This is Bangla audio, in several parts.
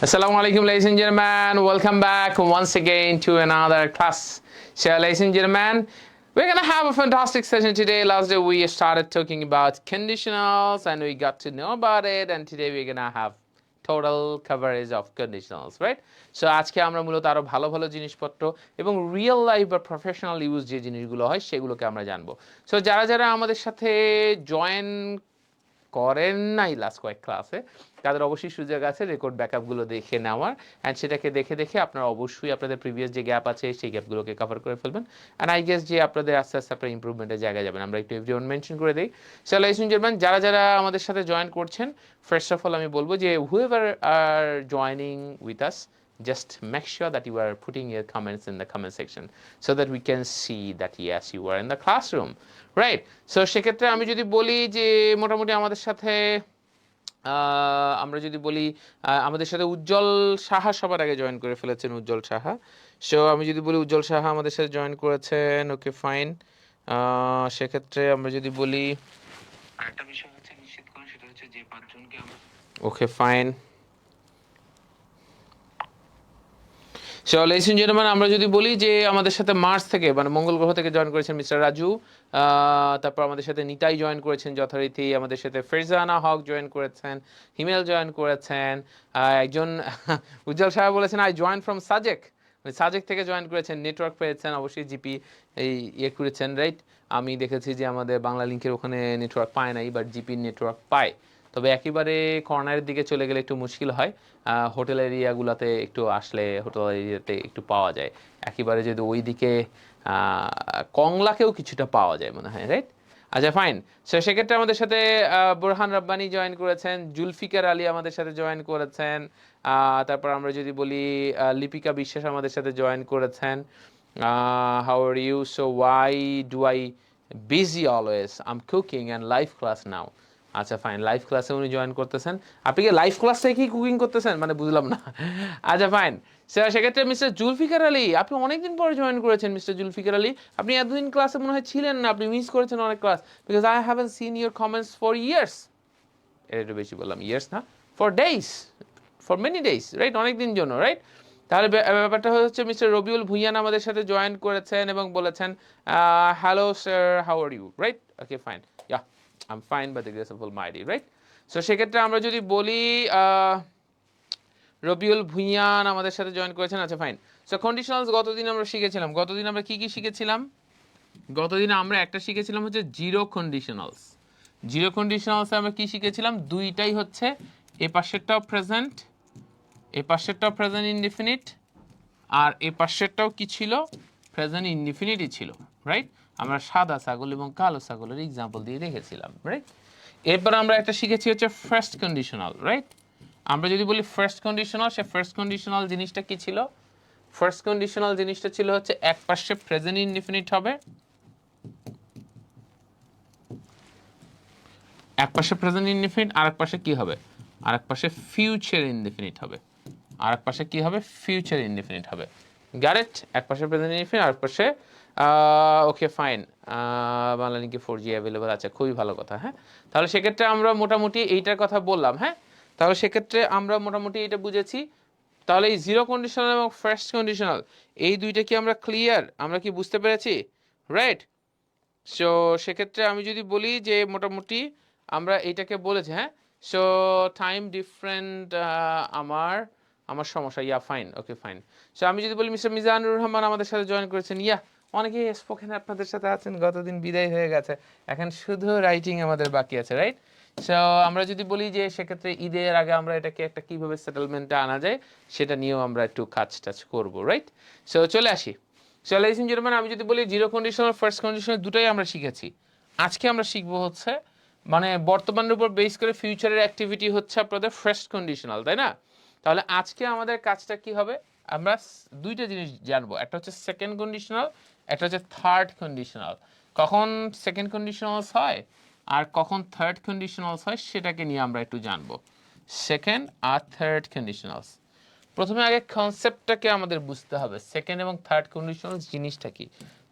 Assalamu alaikum, ladies and gentlemen. Welcome back once again to another class. So, ladies and gentlemen, we're gonna have a fantastic session today. Last day we started talking about conditionals and we got to know about it. And today we're gonna have total coverage of conditionals, right? So আজকে আমরা মূলত আরো ভালো ভালো জিনিসপত্র এবং রিয়েল লাইফ বা প্রফেশনাল ইউজ যে জিনিসগুলো হয় সেগুলোকে আমরা জানবো। সো যারা যারা আমাদের সাথে জয়েন করেন নাই লাস্ট কয়েক ক্লাসে তাদের অবশ্যই সুযোগ আছে রেকর্ড ব্যাকআপগুলো দেখে নেওয়ার, অ্যান্ড সেটাকে দেখে দেখে আপনারা অবশ্যই আপনাদের প্রিভিয়াস যে গ্যাপ আছে সেই গ্যাপগুলোকে কভার করে ফেলবেন। অ্যান্ড আই গেস যে আপনাদের আস্তে আস্তে আপনার ইম্প্রুভমেন্টের জায়গায় যাবেন। আমরা একটু এভরিওয়ান মেনশন করে দিই। সো লাইস এন্ড জেন্টলম্যান, যারা যারা আমাদের সাথে জয়েন করছেন, ফার্স্ট অফ অল আমি বলবো যে whoever are joining with us, just make sure that you are putting your comments in the comment section so that we can see that yes you are in the classroom, right? So সেক্ষেত্রে আমি যদি বলি যে মোটামুটি আমাদের সাথে আমরা যদি বলি আমাদের সাথে উজ্জ্বল সাহা সবার আগে জয়েন করে ফেলেছেন, উজ্জ্বল সাহা। সো আমি যদি বলি উজ্জ্বল সাহা আমাদের সাথে জয়েন করেছেন, ওকে ফাইন। সেক্ষেত্রে আমরা যদি বলি আরেকটা বিষয় হচ্ছে নিশ্চিত করুন, সেটা হচ্ছে যে পাঁচজনকে আমরা okay fine. So ladies and gentleman, আমরা যদি বলি যে আমাদের সাথে মার্স থেকে মানে মঙ্গল গ্রহ থেকে জয়েন করেছেন মিস্টার রাজু, তারপর আমাদের সাথে নিতাই জয়েন করেছেন যথারীতি, আমাদের সাথে ফেরজানা হক জয়েন করেছেন, হিমেল জয়েন করেছেন, একজন উজ্জ্বল সাহেব বলেছেন আই জয়েন ফ্রম সাজেক, মানে সাজেক থেকে জয়েন করেছেন, নেটওয়ার্ক পেয়েছেন, অবশ্যই জিপি এই ইয়ে করেছেন, রাইট? আমি দেখেছি যে আমাদের বাংলা লিঙ্কের ওখানে নেটওয়ার্ক পায় নাই, বাট জিপির নেটওয়ার্ক পায়। তবে একেবারে কর্নারের দিকে চলে গেলে একটু মুশকিল হয়, হোটেল এরিয়াগুলোতে একটু আসলে হোটেল এরিয়াতে একটু পাওয়া যায়। একেবারে যদি ওই দিকে কংলাকেও কিছুটা পাওয়া যায় মনে হয়, রাইট? আচ্ছা ফাইন। সো সেক্ষেত্রে আমাদের সাথে বোরহান রাব্বানি জয়েন করেছেন, জুলফিকার আলী আমাদের সাথে জয়েন করেছেন, তারপর আমরা যদি বলি লিপিকা বিশ্বাস আমাদের সাথে জয়েন করেছেন। How are you? So why do I busy always? I am cooking and live class now. আচ্ছা ফাইন, লাইভ ক্লাসে উনি জয়েন করতেছেন। আপনি কি লাইভ ক্লাস থেকেই কুকিং করতেছেন? মানে বুঝলাম না। আচ্ছা ফাইন। সেক্ষেত্রে মিস্টার জুলফিকার আলী, আপনি অনেকদিন পরে জয়েন করেছেন। মিস্টার জুলফিকার আলী, আপনি এতদিন ক্লাসে মনে হয় ছিলেন না, আপনি মিস করেছেন অনেক class, because I haven't seen your comments for years. এটা একটু বেশি বললাম, ইয়ার্স না, for days, for many days, right? অনেক দিন জন্য, রাইট? তাহলে ব্যাপারটা হচ্ছে মিস্টার রবিউল ভুইয়ান আমাদের সাথে জয়েন করেছেন এবং বলেছেন hello sir, how are you, right? Okay fine, yeah I am fine by the grace of almighty, right? So সেক্ষেত্রে আমরা যদি বলি রবিউল ভুইয়ান আমাদের সাথে জয়েন করেছেন। আচ্ছা ফাইন। সো কন্ডিশনালস গতদিন আমরা শিখেছিলাম। গতদিন আমরা কি কি শিখেছিলাম? গতদিন আমরা একটা শিখেছিলাম হচ্ছে জিরো কন্ডিশনালস। জিরো কন্ডিশনালসে আমরা কি শিখেছিলাম? দুইটাই হচ্ছে এ পাশেরটাও প্রেজেন্ট, এ পাশেরটাও প্রেজেন্ট ইনডিফিনিট, আর এ পাশেরটাও কি ছিল? প্রেজেন্ট ইনডিফিনিটই ছিল, রাইট? আমরা সাদা ছাগল এবং কালো ছাগলের এক্সাম্পল দিয়ে দেখেছিলাম, রাইট? এরপর আমরা একটা শিখেছি হচ্ছে ফার্স্ট কন্ডিশনাল, রাইট? আমরা যদি বলি ফার্স্ট কন্ডিশনাল, সে ফার্স্ট কন্ডিশনাল জিনিসটা কি ছিল? ফার্স্ট কন্ডিশনাল জিনিসটা ছিল হচ্ছে এক পাশে প্রেজেন্ট ইনডিফিনিট হবে, এক পাশে প্রেজেন্ট ইনডিফিনিট, আর এক পাশে কি হবে? আর এক পাশে ফিউচার ইনডিফিনিট হবে, আর এক পাশে কি হবে? ফিউচার ইনডিফিনিট হবে। Got it? এক পাশে প্রেজেন্ট ইনডিফিনিট, আর এক পাশে ওকে ফাইন। বাংলা লিঙ্কে 4G অ্যাভেলেবল আছে, খুবই ভালো কথা। হ্যাঁ, তাহলে সেক্ষেত্রে আমরা মোটামুটি এইটার কথা বললাম। হ্যাঁ, তাহলে সেক্ষেত্রে আমরা মোটামুটি এটা বুঝেছি। তাহলে এই জিরো কন্ডিশনাল এবং ফার্স্ট কন্ডিশনাল এই দুইটা কি আমরা ক্লিয়ার? আমরা কি বুঝতে পেরেছি? রাইট? সো সেক্ষেত্রে আমি যদি বলি যে মোটামুটি আমরা এইটাকে বলেছি। হ্যাঁ, সো টাইম ডিফারেন্ট আমার আমার সমস্যা, ইয়া ফাইন, ওকে ফাইন। সো আমি যদি বলি মিস্টার মিজানুর রহমান আমাদের সাথে জয়েন করেছেন, ইয়া অনেকে স্পোকেন আপনাদের সাথে আছেন, গতদিন বিদায় হয়ে গেছে, এখন শুধু রাইটিং আমাদের বাকি আছে, রাইট? সো আমরা যদি বলি যে সেক্ষেত্রে ঈদের আগে আমরা এটাকে একটা কীভাবে সেটেলমেন্টে আনা যায় সেটা নিয়েও আমরা একটু কাজ টাজ করবো, রাইট? সো চলে আসি। সো লেডিস এন্ড জেন্টলম্যান, আমি যদি বলি জিরো কন্ডিশনাল ফার্স্ট কন্ডিশনাল দুটাই আমরা শিখেছি। আজকে আমরা শিখবো হচ্ছে মানে বর্তমানের উপর বেস করে ফিউচারের অ্যাক্টিভিটি হচ্ছে আপনাদের ফার্স্ট কন্ডিশনাল, তাই না? তাহলে আজকে আমাদের কাজটা কি হবে? আমরা দুইটা জিনিস জানবো, একটা হচ্ছে সেকেন্ড কন্ডিশনাল, একটা হচ্ছে থার্ড কন্ডিশনাল। কখন সেকেন্ড কন্ডিশনালস হয় আর কখন থার্ড কন্ডিশনালস হয় সেটাকে নিয়ে আমরা একটু জানবো, সেকেন্ড আর থার্ড কন্ডিশনালস। প্রথমে আগে কনসেপ্টটাকে আমাদের বুঝতে হবে, সেকেন্ড এবং থার্ড কন্ডিশনাল জিনিসটা কি।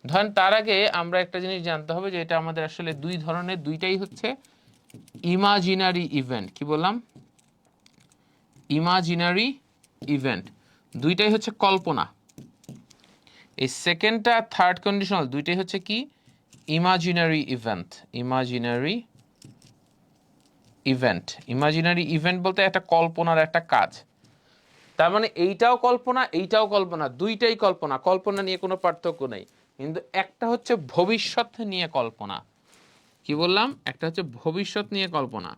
ধরেন তার আগে আমরা একটা জিনিস জানতে হবে যে এটা আমাদের আসলে দুই ধরনের, দুইটাই হচ্ছে ইমাজিনারি ইভেন্ট। কি বললাম? ইমাজিনারি ইভেন্ট, দুইটাই হচ্ছে কল্পনা। এই সেকেন্ডটা থার্ড কন্ডিশনাল, দুইটাই হচ্ছে কি imaginary event. Imaginary event, imaginary event বলতে একটা কল্পনার একটা কাজ। তার মানে এইটাও কল্পনা, এইটাও কল্পনা, দুইটাই কল্পনা, কল্পনা নিয়ে কোনো পার্থক্য নেই। কিন্তু একটা হচ্ছে ভবিষ্যৎ নিয়ে কল্পনা, কি বললাম, একটা হচ্ছে ভবিষ্যৎ নিয়ে কল্পনা,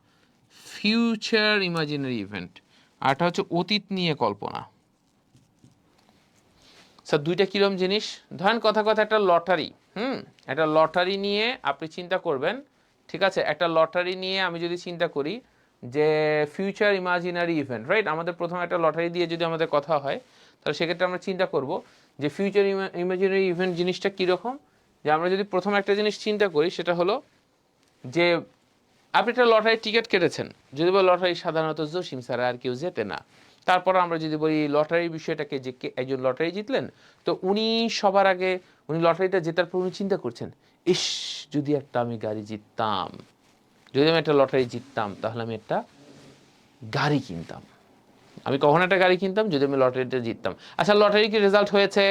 ফিউচার ইমাজিনারি ইভেন্ট, আর একটা হচ্ছে অতীত নিয়ে কল্পনা। স্যার দুইটা কিরম জিনিস? ধরেন কথা কথা একটা লটারি, একটা লটারি নিয়ে আপনি চিন্তা করবেন, ঠিক আছে? একটা লটারি নিয়ে আমি যদি চিন্তা করি যে ফিউচার ইমাজিনারি ইভেন্ট, রাইট? আমাদের প্রথমে একটা লটারি দিয়ে যদি আমাদের কথা হয়, তাহলে সেক্ষেত্রে আমরা চিন্তা করব যে ফিউচার ইমাজিনারি ইভেন্ট জিনিসটা কীরকম। যে আমরা যদি প্রথম একটা জিনিস চিন্তা করি, সেটা হলো যে আপনি একটা লটারির টিকিট কেটেছেন, যদি বলি লটারি সাধারণত জসিম ছাড়া আর কেউ জেতে না। তারপর আমরা যদি বলি লটারির বিষয়টাকে, যে একজন লটারি জিতলেন, তো উনি সবার আগে উনি লটারিটা জেতার পর উনি চিন্তা করছেন, ইস যদি একটা আমি গাড়ি জিততাম, যদি আমি একটা লটারি জিততাম তাহলে আমি একটা গাড়ি কিনতাম। আমি কখন একটা গাড়ি কিনতাম? যদি আমি লটারিটা জিততাম। আচ্ছা লটারি কি রেজাল্ট হয়েছে?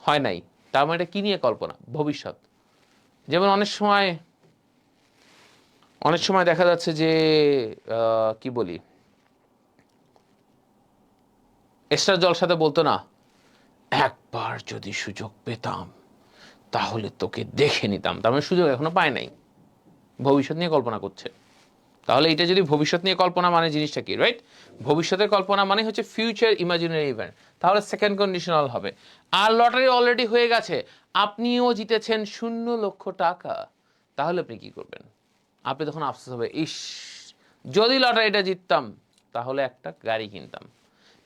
হয় নাই। তার মানে এটা কি নিয়ে কল্পনা? ভবিষ্যৎ। যেমন অনেক সময় দেখা যাচ্ছে যে কি বলি, স্টার জলসাতে বলতো না, একবার যদি সুযোগ পেতাম তাহলে তোকে দেখে নিতাম। তার মানে সুযোগ এখনো পায় নাই, ভবিষ্যৎ নিয়ে কল্পনা করছে। তাহলে এটা যদি ভবিষ্যৎ নিয়ে কল্পনা মানে জিনিসটা কি, রাইট? ভবিষ্যতের কল্পনা মানে হচ্ছে ফিউচার ইমাজিনারি ইভেন্ট, তাহলে সেকেন্ড কন্ডিশনাল হবে। আর লটারি অলরেডি হয়ে গেছে, আপনিও জিতেছেন 0,00,000 টাকা, তাহলে আপনি কি করবেন? আপনি তখন আফসোস হবে, ইস যদি লটারিটা জিততাম তাহলে একটা গাড়ি কিনতাম।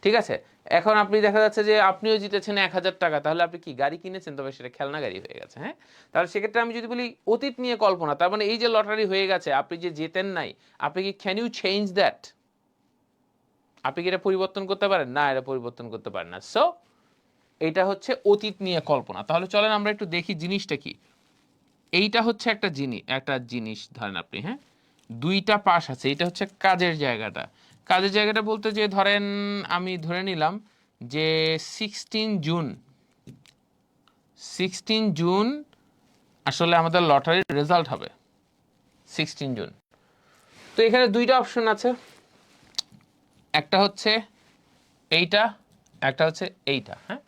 ঠিক আছে, এখন আপনি দেখা যাচ্ছে যে আপনিও জিতেছেন 1,000 টাকা, তাহলে আপনি কি গাড়ি কিনেছেন, তবে সেটা খেলনা গাড়ি হয়ে গেছে। হ্যাঁ, তাহলে সেক্ষেত্রে আমি যদি বলি অতীত নিয়ে কল্পনা, তার মানে এই যে লটারি হয়ে গেছে, আপনি যে জেতেন নাই, আপনি কি ক্যান ইউ চেঞ্জ দ্যাট? আপনি কি এটা পরিবর্তন করতে পারেন? না, এটা পরিবর্তন করতে পারেন না। সো এটা হচ্ছে অতীত নিয়ে কল্পনা। তাহলে চলেন আমরা একটু দেখি জিনিসটা কি। এইটা হচ্ছে একটা জিনিস ধরেন আপনি, হ্যাঁ, দুইটা পাশ আছে, এটা হচ্ছে কাজের জায়গাটা। কাজের জায়গাটা বলতে যে ধরেন আমি ধরে নিলাম যে 16 জুন আসলে আমাদের লটারির রেজাল্ট হবে 16 জুন। তো এখানে দুইটা অপশন আছে, একটা হচ্ছে এইটা, একটা হচ্ছে এইটা। হ্যাঁ,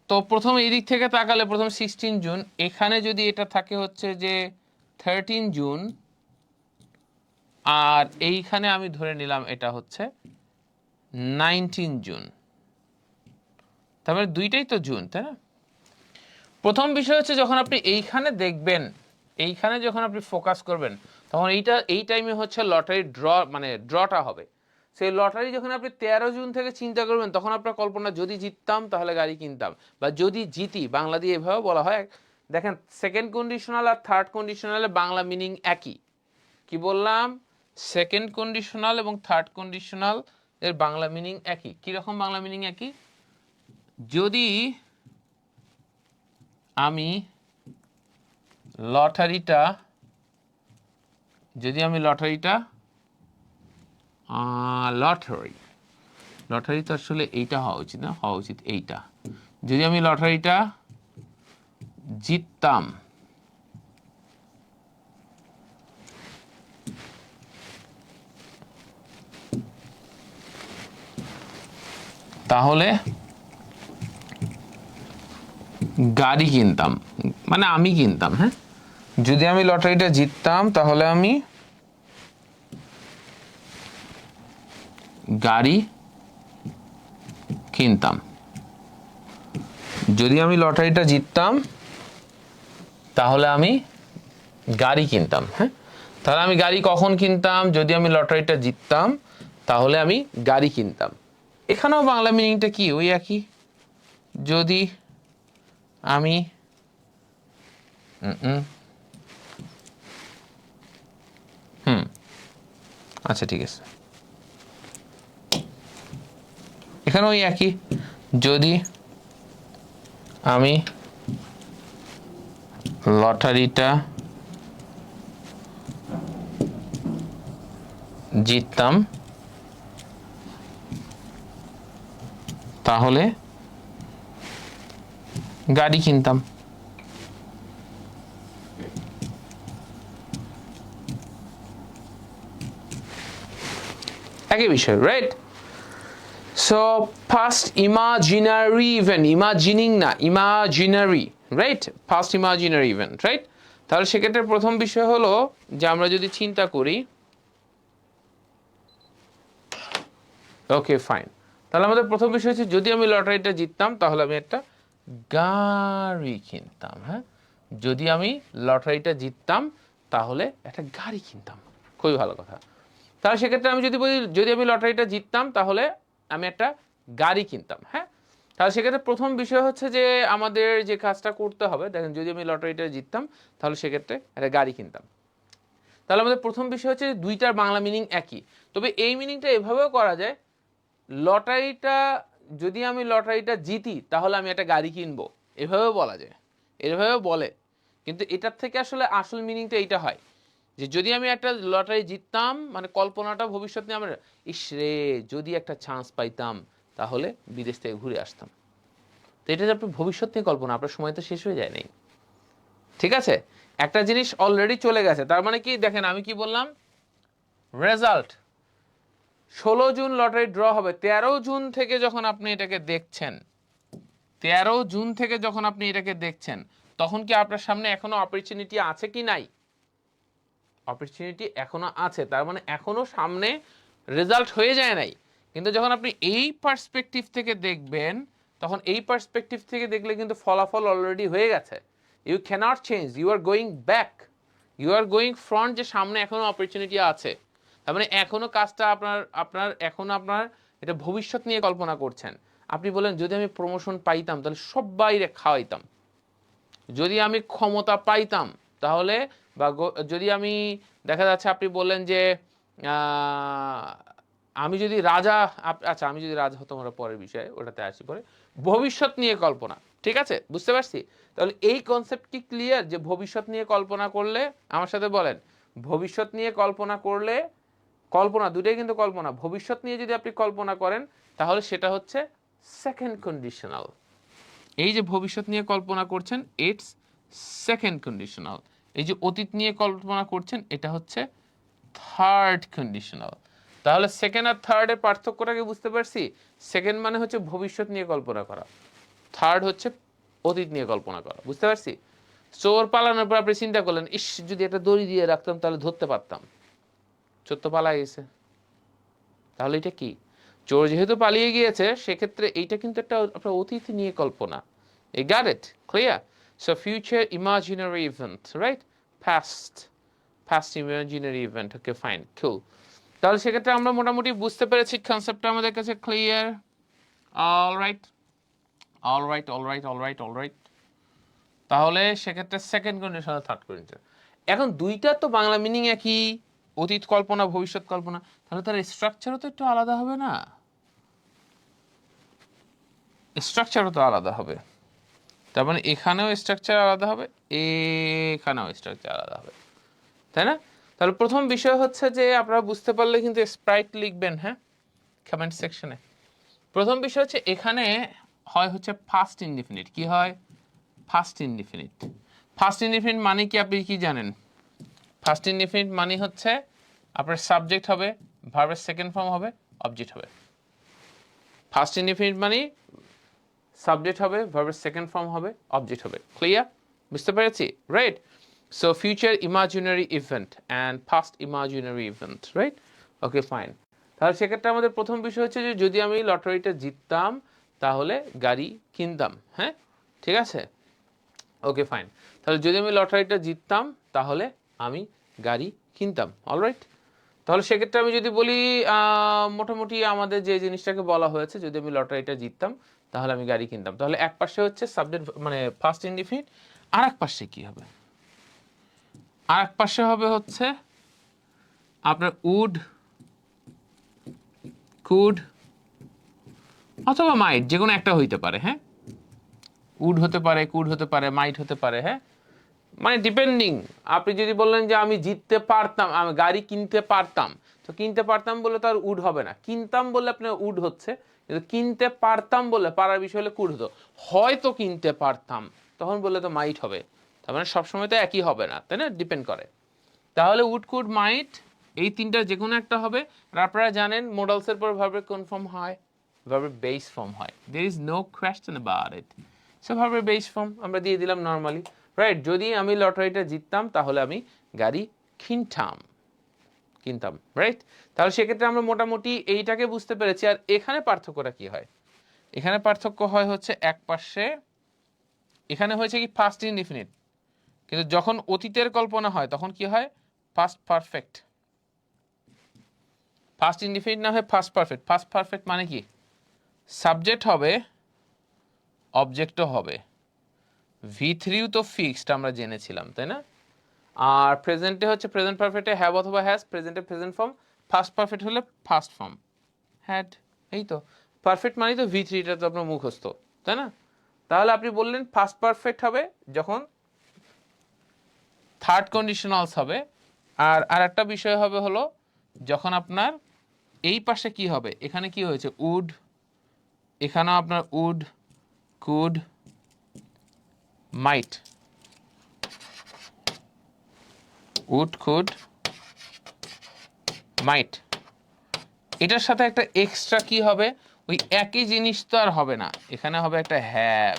তো প্রথম এই দিক থেকে তাকালে প্রথম 16 জুন, এখানে যদি এটা থাকে হচ্ছে যে 13 জুন, আর এইখানে আমি ধরে নিলাম এটা হচ্ছে 19 জুন, তারপরে দুইটাই তো জুন, তাই না? প্রথম বিষয় হচ্ছে যখন আপনি এইখানে দেখবেন, এইখানে যখন আপনি ফোকাস করবেন, তখন এই টাইমে হচ্ছে লটারি ড্রটা হবে। সেই লটারি যখন আপনি 13 জুন থেকে চিন্তা করবেন, তখন আপনার কল্পনা যদি জিততাম তাহলে গাড়ি কিনতাম, বা যদি জিতি, বাংলা দিয়ে এভাবে বলা হয়। দেখেন সেকেন্ড কন্ডিশনাল আর থার্ড কন্ডিশনালের বাংলা মিনিং একই। কি বললাম? সেকেন্ড কন্ডিশনাল এবং থার্ড কন্ডিশনাল এর বাংলা মিনিং একই। কিরকম বাংলা মিনিং একই? যদি আমি লটারিটা লটারি তো আসলে এইটা হওয়া উচিত না, হওয়া উচিত এইটা। যদি আমি লটারিটা জিততাম, তাহলে গাড়ি কিনতাম, মানে আমি কিনতাম। হ্যাঁ, যদি আমি লটারিটা জিততাম তাহলে আমি গাড়ি কিনতাম। যদি আমি লটারিটা জিততাম তাহলে আমি গাড়ি কিনতাম। হ্যাঁ, তাহলে আমি গাড়ি কখন কিনতাম? যদি আমি লটারিটা জিততাম তাহলে আমি গাড়ি কিনতাম। এখানেও বাংলা মিনিংটা কি? ওই একই। যদি আমি আচ্ছা ঠিক আছে, এখানে ওই একই। যদি আমি লটারিটা জিততাম তাহলে গাড়ি কিনতাম। একই বিষয়, right? So first imaginary event, imagining না, imaginary, right? First imaginary event, right? তাহলে সেক্ষেত্রে প্রথম বিষয় হলো যে আমরা যদি চিন্তা করি, ওকে ফাইন, তাহলে আমাদের প্রথম বিষয় হচ্ছে যদি আমি লটারিটা জিততাম তাহলে আমি একটা গাড়ি কিনতাম। হ্যাঁ, যদি আমি লটারিটা জিততাম তাহলে একটা গাড়ি কিনতাম, খুবই ভালো কথা। তাহলে সেক্ষেত্রে আমি যদি বলি যদি আমি লটারিটা জিততাম তাহলে আমি একটা গাড়ি কিনতাম। হ্যাঁ, তাহলে সেক্ষেত্রে প্রথম বিষয় হচ্ছে যে আমাদের যে কাজটা করতে হবে, দেখেন যদি আমি লটারিটা জিততাম তাহলে সেক্ষেত্রে একটা গাড়ি কিনতাম। তাহলে আমাদের প্রথম বিষয় হচ্ছে দুইটার বাংলা মিনিং একই, তবে এই মিনিংটা এভাবেও করা যায়, লটারিটা যদি আমি লটারিটা জিতি তাহলে আমি একটা গাড়ি কিনবো, এভাবেও বলা যায়, এভাবেও বলে। কিন্তু এটার থেকে আসলে আসল মিনিংটা এইটা হয় যে যদি আমি একটা লটারি জিততাম, মানে কল্পনাটা ভবিষ্যৎ নিয়ে আমরা, ইসরে যদি একটা চান্স পাইতাম তাহলে বিদেশ থেকে ঘুরে আসতাম। তো এটা যে আপনার ভবিষ্যৎ নিয়ে কল্পনা, আপনার সময় তো শেষ হয়ে যায় নাই, ঠিক আছে? একটা জিনিস অলরেডি চলে গেছে, তার মানে কি দেখেন আমি কি বললাম, রেজাল্ট 16 জুন লটারি ড্র হবে, 13 জুন থেকে যখন আপনি এটাকে দেখছেন, 13 জুন থেকে যখন আপনি এটাকে দেখছেন, তখন কি আপনার সামনে এখনো অপরচুনিটি আছে কি নাই? অপরচুনিটি এখনো আছে, তার মানে এখনো সামনে রেজাল্ট হয়ে যায় নাই। কিন্তু যখন আপনি এই পার্সপেক্টিভ থেকে দেখবেন, তখন এই পার্সপেক্টিভ থেকে দেখলে কিন্তু ফলাফল অলরেডি হয়ে গেছে। You can't change, you are going back, you are going front, যে সামনে এখনো অপরচুনিটি আছে। তার মানে এখনো কাজটা আপনার আপনার এখনো আপনার এটা ভবিষ্যৎ নিয়ে কল্পনা করছেন। আপনি বলেন যদি আমি প্রমোশন পাইতাম তাহলে সবাইরে খাওয়াইতাম, যদি আমি ক্ষমতা পাইতাম তাহলে, বা যদি আমি, দেখা যাচ্ছে আপনি বললেন যে আমি যদি রাজা, আচ্ছা আমি যদি রাজা হতাম, ওরা পরের বিষয়ে, ওটাতে আসি পরে। ভবিষ্যৎ নিয়ে কল্পনা, ঠিক আছে, বুঝতে পারছি। তাহলে এই কনসেপ্ট কি ক্লিয়ার যে ভবিষ্যৎ নিয়ে কল্পনা করলে, আমার সাথে বলেন, ভবিষ্যৎ নিয়ে কল্পনা করলে, কল্পনা দুটোই কিন্তু কল্পনা, ভবিষ্যৎ নিয়ে যদি আপনি কল্পনা করেন তাহলে সেটা হচ্ছে সেকেন্ড কন্ডিশনাল। এই যে ভবিষ্যৎ নিয়ে কল্পনা করছেন, ইটস সেকেন্ড কন্ডিশনাল। এই যে অতীত নিয়ে কল্পনা করছেন, এটা হচ্ছে থার্ড কন্ডিশনাল। তাহলে সেকেন্ড আর থার্ডের পার্থক্যটাকে বুঝতে পারছি? সেকেন্ড মানে হচ্ছে ভবিষ্যৎ নিয়ে কল্পনা করা, থার্ড হচ্ছে অতীত নিয়ে কল্পনা করা, বুঝতে পারছি? চোর পালানোর পর আপনি চিন্তা করলেন, ইস যদি একটা দড়ি দিয়ে রাখতাম তাহলে ধরতে পারতাম, চোর তো পালা গেছে। তাহলে এটা কি? চোর যেহেতু পালিয়ে গিয়েছে, সেক্ষেত্রে এইটা কিন্তু একটা আপনার অতীত নিয়ে কল্পনা। You got it? Clear? So future imaginary event, right? Past imaginary event. Okay, fine, cool. তাহলে সেক্ষেত্রে আমরা মোটামুটি বুঝতে পেরেছি, কনসেপ্টটা আমাদের কাছে clear. Alright, alright, alright, alright, alright. তাহলে সেক্ষেত্রে সেকেন্ড কন্ডিশন আর থার্ড কন্ডিশন, এখন দুইটা তো বাংলা মিনিং একই, অতীত কল্পনা ভবিষ্যৎ কল্পনা, তাহলে তার স্ট্রাকচারও তো একটু আলাদা হবে না? স্ট্রাকচারও তো আলাদা হবে, তার মানে এখানেও স্ট্রাকচার আলাদা হবে, এখানেও স্ট্রাকচার আলাদা হবে, তাই না? তাহলে প্রথম বিষয় হচ্ছে যে আপনারা বুঝতে পারলে কিন্তু স্প্রাইট লিখবেন, হ্যাঁ, কমেন্ট সেকশনে। প্রথম বিষয় হচ্ছে এখানে হয় হচ্ছে ফার্স্ট ইনডিফিনিট। কি হয়? First indefinite. ফার্স্ট ইনডিফিনিট মানে কি আপনি কি জানেন? ফার্স্ট ইনডিফিনিট মানে হচ্ছে আপনার সাবজেক্ট হবে, ভার্বের সেকেন্ড ফর্ম হবে, অবজেক্ট হবে। ফার্স্ট ইনডিফিনিট মানে সাবজেক্ট হবে, ভার্বের সেকেন্ড ফর্ম হবে, অবজেক্ট হবে। ক্লিয়ার? বুঝতে পেরেছি? Right? So future imaginary event and past imaginary event, right? Okay fine. তাহলে সেক্ষেত্রে আমাদের প্রথম বিষয় হচ্ছে যে যদি আমি লটারিটা জিততাম তাহলে গাড়ি কিনতাম। হ্যাঁ, ঠিক আছে, ওকে ফাইন। তাহলে যদি আমি লটারিটা জিততাম তাহলে আমি গাড়ি কিনতাম। অলরাইট, তাহলে সেক্ষেত্রে আমি যদি বলি মোটামুটি আমাদের যে জিনিসটাকে বলা হয়েছে, যদি আমি লটারিটা জিততাম তাহলে আমি গাড়ি কিনতাম, তাহলে এক পাশে হচ্ছে সাবজেক্ট মানে ফার্স্ট ইনডিফিনিট, আর এক পাশে কি হবে? আর এক পাশে হবে হচ্ছে আপনার উড, কুড অথবা মাইট, যে কোনো একটা হইতে পারে। হ্যাঁ, উড হতে পারে, কুড হতে পারে, মাইট হতে পারে। হ্যাঁ, মানে ডিপেন্ডিং, আপনি যদি বললেন যে আমি জিততে পারতাম, আমি গাড়ি কিনতে পারতাম, তো কিনতে পারতাম বলে তো আর উড হবে না, কিনতাম বলে আপনার উড হচ্ছে, কিন্তু কিনতে পারতাম বলে পারার বিষয় হলে কুড হতো। হয়তো কিনতে পারতাম তখন বললে তো মাইট হবে, তার মানে সবসময় তো একই হবে না, তাই না, ডিপেন্ড করে। তাহলে উড কুড মাইট এই তিনটা যে কোনো একটা হবে। আর আপনারা জানেন মোডালসের পর ভার্বের কোন ফর্ম হয়, ভার্বের বেস ফর্ম হয়, there is no question about it. So ভার্বের বেস ফর্ম আমরা দিয়ে দিলাম নর্মালি, রাইট। যদি আমি লটারিটা জিততাম তাহলে আমি গাড়ি কিনতাম, কিনতাম, রাইট। তাহলে সেক্ষেত্রে আমরা মোটামুটি এইটাকে বুঝতে পেরেছি। আর এখানে পার্থক্যটা কি হয়, এখানে পার্থক্য হয় হচ্ছে এক পাশে এখানে হয়েছে কি ফার্স্ট ইনডিফিনিট, কিন্তু যখন অতীতের কল্পনা হয় তখন কি হয়, ফার্স্ট পারফেক্ট। ফার্স্ট ইনডিফিনিট না হয় ফার্স্ট পারফেক্ট। ফার্স্ট পারফেক্ট মানে কি, সাবজেক্ট হবে, অবজেক্টও হবে, V3 তো ফিক্সড আমরা জেনেছিলাম, তাই না। আর প্রেজেন্টে হচ্ছে প্রেজেন্ট পারফেক্টে হ্যাভ অথবা হ্যাজ, প্রেজেন্টে প্রেজেন্ট ফর্ম, ফার্স্ট পারফেক্ট হলে ফার্স্ট ফর্ম হ্যাড। এই তো পারফেক্ট মানে তো V3টা তো আপনার মুখস্থ, তাই না। তাহলে আপনি বললেন ফার্স্ট পারফেক্ট হবে যখন থার্ড কন্ডিশনালস হবে। আর একটা বিষয় হবে হলো যখন আপনার এই পাশে কি হবে, এখানে কি হয়েছে উড, এখানেও আপনার would could might, would could might, এটার সাথে একটা এক্সট্রা কি হবে, ওই একই জিনিস তো আর হবে না, এখানে হবে একটা হ্যাভ।